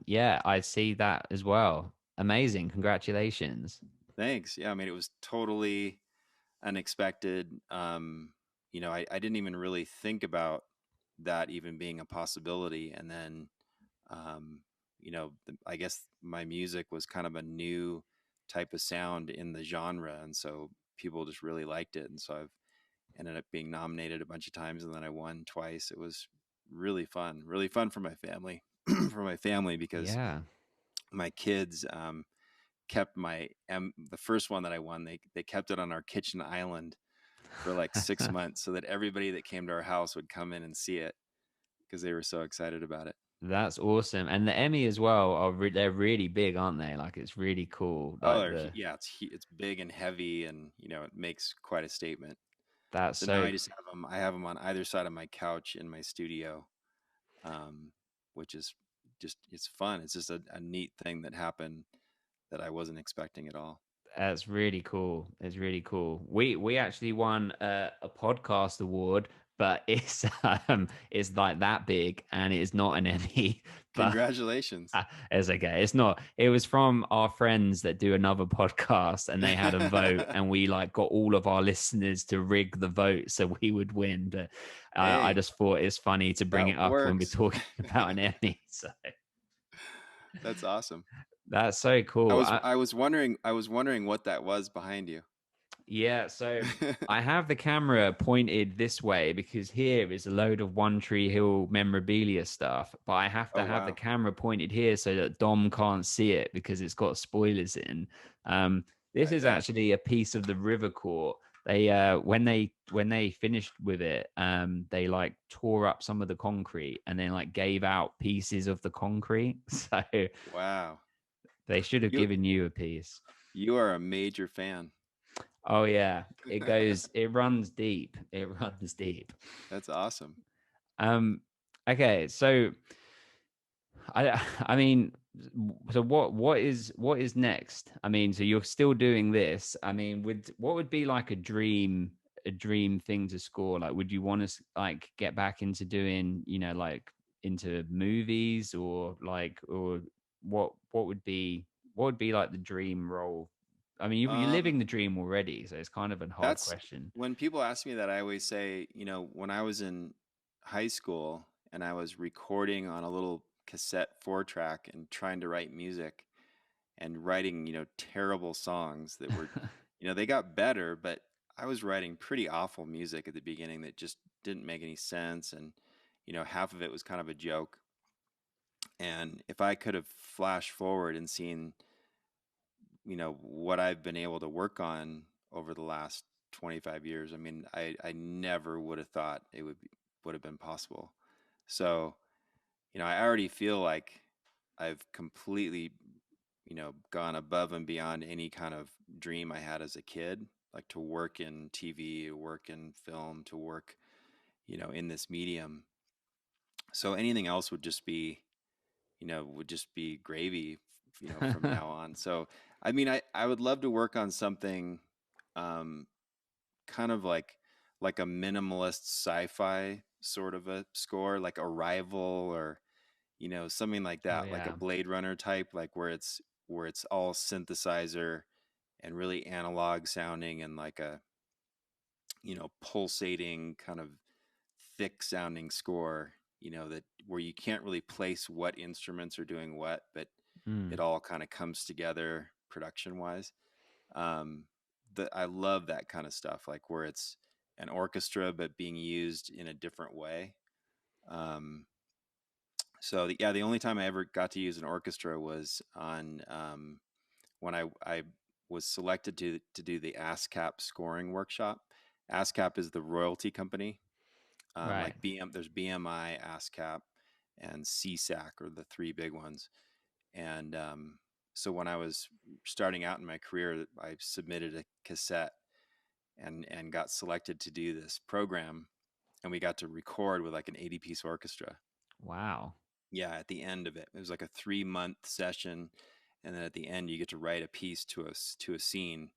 Yeah, I see that as well. Amazing. Congratulations. Thanks. Yeah, I mean, it was totally unexpected. I didn't even really think about that even being a possibility. And then um, I guess my music was kind of a new type of sound in the genre, and so people just really liked it. And so I've ended up being nominated a bunch of times, and then I won twice. It was really fun for my family, for my family, because Yeah. my kids kept the first one that I won. They kept it on our kitchen island for like 6 months so that everybody that came to our house would come in and see it because they were so excited about it. That's awesome. And the Emmy as well they're really big, aren't they? Like it's really cool. Oh, Like the yeah, it's big and heavy, and it makes quite a statement. that's So now so I just have them. I have them on either side of my couch in my studio, um, which is just it's fun. It's just a neat thing that happened that I wasn't expecting at all. That's really cool. It's really cool. We actually won a podcast award, but it's like that big, and it's not an Emmy, but Congratulations! it's okay. It's not. It was from our friends that do another podcast, and they had a vote, and we like got all of our listeners to rig the vote so we would win. But I Hey, just thought it's funny to bring that it up when we're works. talking about an Emmy. So That's awesome. that's so I cool. was I was wondering what that was behind you. Yeah, so I have the camera pointed this way because here is a load of One Tree Hill memorabilia stuff, but I have to Oh have the wow. camera pointed here so that Dom can't see it because it's got spoilers in. Um, this I is bet. actually a piece of the River Court. They when they finished with it, they like tore up some of the concrete and then like gave out pieces of the concrete. So Wow. they should have You given you a piece. you are a major fan. Oh yeah, it runs deep. It runs deep. That's awesome. Um, okay, so I mean, so what is next? I mean, so you're still doing this. I mean, would what would be like a dream thing to score? Like, would you want to like get back into doing, like into movies or what would be like the dream role? I mean, you're Um, living the dream already, so it's kind of a hard that's question. when people ask me that, I always say, when I was in high school and I was recording on a little cassette 4 track and trying to write music and writing, terrible songs that were, they got better, but I was writing pretty awful music at the beginning that just didn't make any sense. And, half of it was kind of a joke. And if I could have flashed forward and seen, what I've been able to work on over the last 25 years, I mean, I never would have thought it would have been possible. So, I already feel like I've completely, gone above and beyond any kind of dream I had as a kid, like to work in TV, to work in film, to work, in this medium. So anything else would just be gravy, from now on. So, I mean, I would love to work on something, um, kind of like a minimalist sci-fi sort of a score, like Arrival or, something like Oh that, like a yeah. Blade Runner type, like where it's all synthesizer and really analog sounding and like a, pulsating kind of thick sounding score, that where you can't really place what instruments are doing what, but it Mm. all kind of comes together production wise. Um, I love that kind of stuff, like where it's an orchestra but being used in a different way. Um, yeah, the only time I ever got to use an orchestra was on, when I was selected to do the Ascap scoring workshop. Ascap is the royalty company. Right. Like there's BMI, ASCAP, and CSAC are the three big ones. And so when I was starting out in my career, I submitted a cassette and got selected to do this program, and we got to record with like an 80-piece orchestra. Wow. Yeah, at the end of it, it was like a 3-month session, and then at the end, you get to write a piece to a scene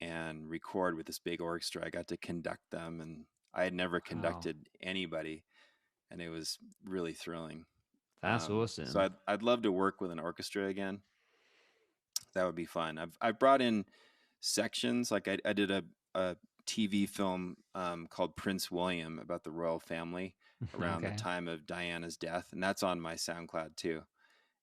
and record with this big orchestra. I got to conduct them, and I had never Wow. conducted anybody, and it was really thrilling. That's So awesome. I'd love to work with an orchestra again. That would be fun. I've brought in sections, like I did a TV film, called Prince William about the royal family around the Okay. time of Diana's death, and that's on my SoundCloud too.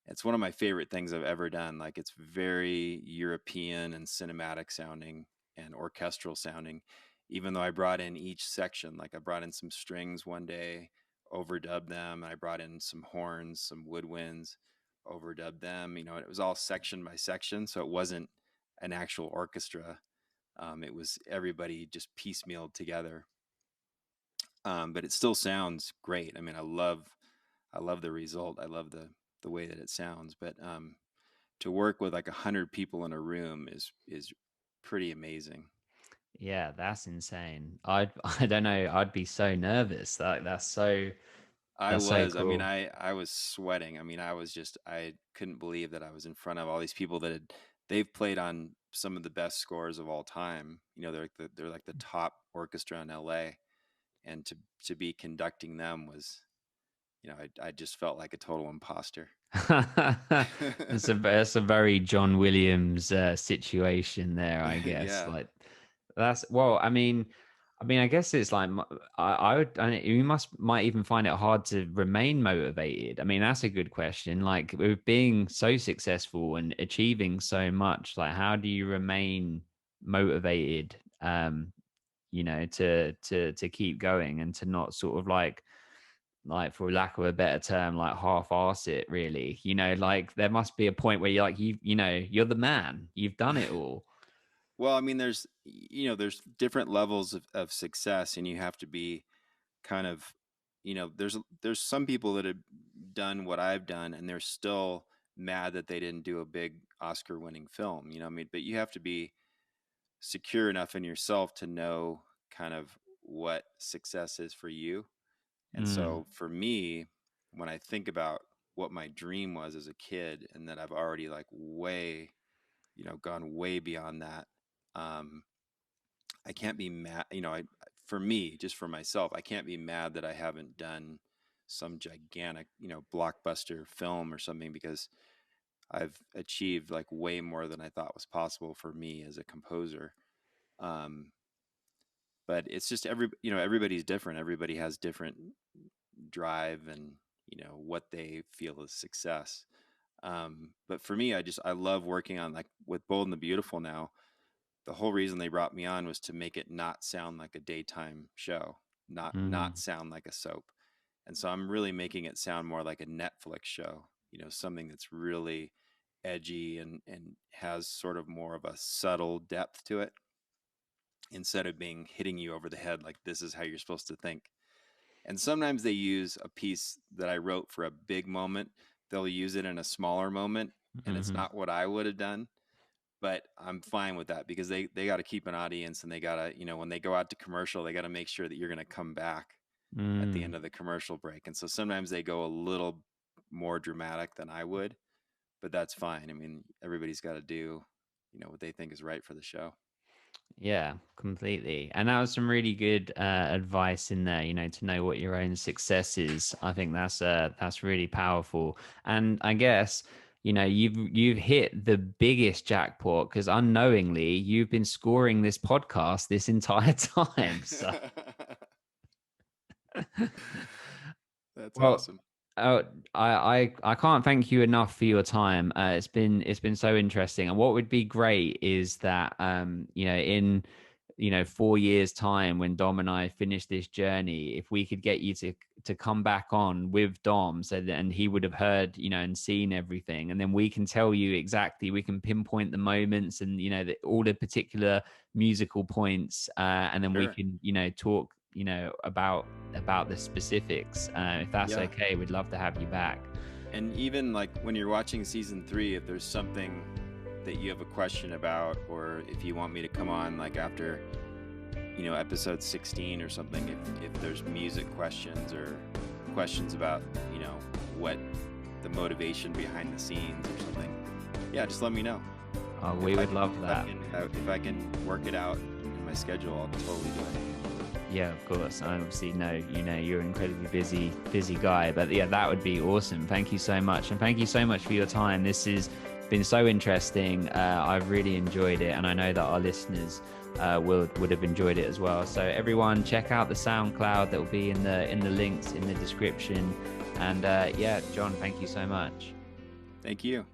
It's one of my favorite things I've ever done. Like it's very European and cinematic sounding and orchestral sounding, even though I brought in each section. Like I brought in some strings one day, overdubbed them. I brought in some horns, some woodwinds, overdubbed them. It was all section by section. So it wasn't an actual orchestra. It was everybody just piecemealed together, but it still sounds great. I mean, I love the result. I love the way that it sounds. But to work with like 100 people in a room is pretty amazing. Yeah, that's insane. I don't know. I'd be so nervous. I That's so was. I mean, cool. I was sweating. I mean, I couldn't believe that I was in front of all these people that they've played on some of the best scores of all time. You know, they're like the top orchestra in LA, and to be conducting them was, you know, I just felt like a total imposter. That's a very John Williams situation there, I guess. Yeah. Like that's well, I guess it's like you might even find it hard to remain motivated. I mean, that's a good question. Like with being so successful and achieving so much, like how do you remain motivated? To keep going and to not sort of like for lack of a better term, like half-ass it really. Like there must be a point where you're like you're the man, you've done it all. Well, I mean, there's different levels of success, and you have to be kind of, there's some people that have done what I've done, and they're still mad that they didn't do a big Oscar-winning film. You know, what I mean, but you have to be secure enough in yourself to know kind of what success is for you. And Mm, so for me, when I think about what my dream was as a kid, and that I've already like way, gone way beyond that. Um, I can't be mad, for me, just for myself, I can't be mad that I haven't done some gigantic, blockbuster film or something, because I've achieved like way more than I thought was possible for me as a composer. Um, but it's just everybody's different. Everybody has different drive and, what they feel is success. But for me, I love working on, like, with Bold and the Beautiful now. The whole reason they brought me on was to make it not sound like a daytime show, not mm. sound like a soap. And so I'm really making it sound more like a Netflix show, something that's really edgy and has sort of more of a subtle depth to it, instead of being hitting you over the head like this is how you're supposed to think. And sometimes they use a piece that I wrote for a big moment. They'll use it in a smaller moment, and it's Hmm. not what I would have done, but I'm fine with that, because they got to keep an audience, and they got to, when they go out to commercial, they got to make sure that you're going to come back at the end Mm. of the commercial break. And so sometimes they go a little more dramatic than I would, but that's fine. I mean, everybody's got to do, what they think is right for the show. Yeah, completely. And that was some really good advice in there, to know what your own success is. I think that's really powerful. And I guess, you've hit the biggest jackpot because unknowingly you've been scoring this podcast this entire time. So That's well, awesome. oh, I can't thank you enough for your time. It's been so interesting. And what would be great is that in 4 years time, when Dom and I finish this journey, if we could get you to come back on with Dom, and he would have heard and seen everything, and then we can tell you exactly, we can pinpoint the moments and all the particular musical points, and then we Sure. can talk about the specifics. If that's Yeah. okay, we'd love to have you back. And even like when you're watching season 3, if there's something that you have a question about, or if you want me to come on like after, episode 16 or something, if there's music questions or questions about, what the motivation behind the scenes or something, yeah, just let me know. Oh, we would love that. If I can work it out in my schedule, I'll totally do it. Yeah, of course. I obviously know, you're an incredibly busy guy, but yeah, that would be awesome. Thank you so much. And thank you so much for your time. This has been so interesting. I've really enjoyed it. And I know that our listeners would have enjoyed it as well. So everyone check out the SoundCloud that will be in the links in the description. And yeah, John, thank you so much. Thank you.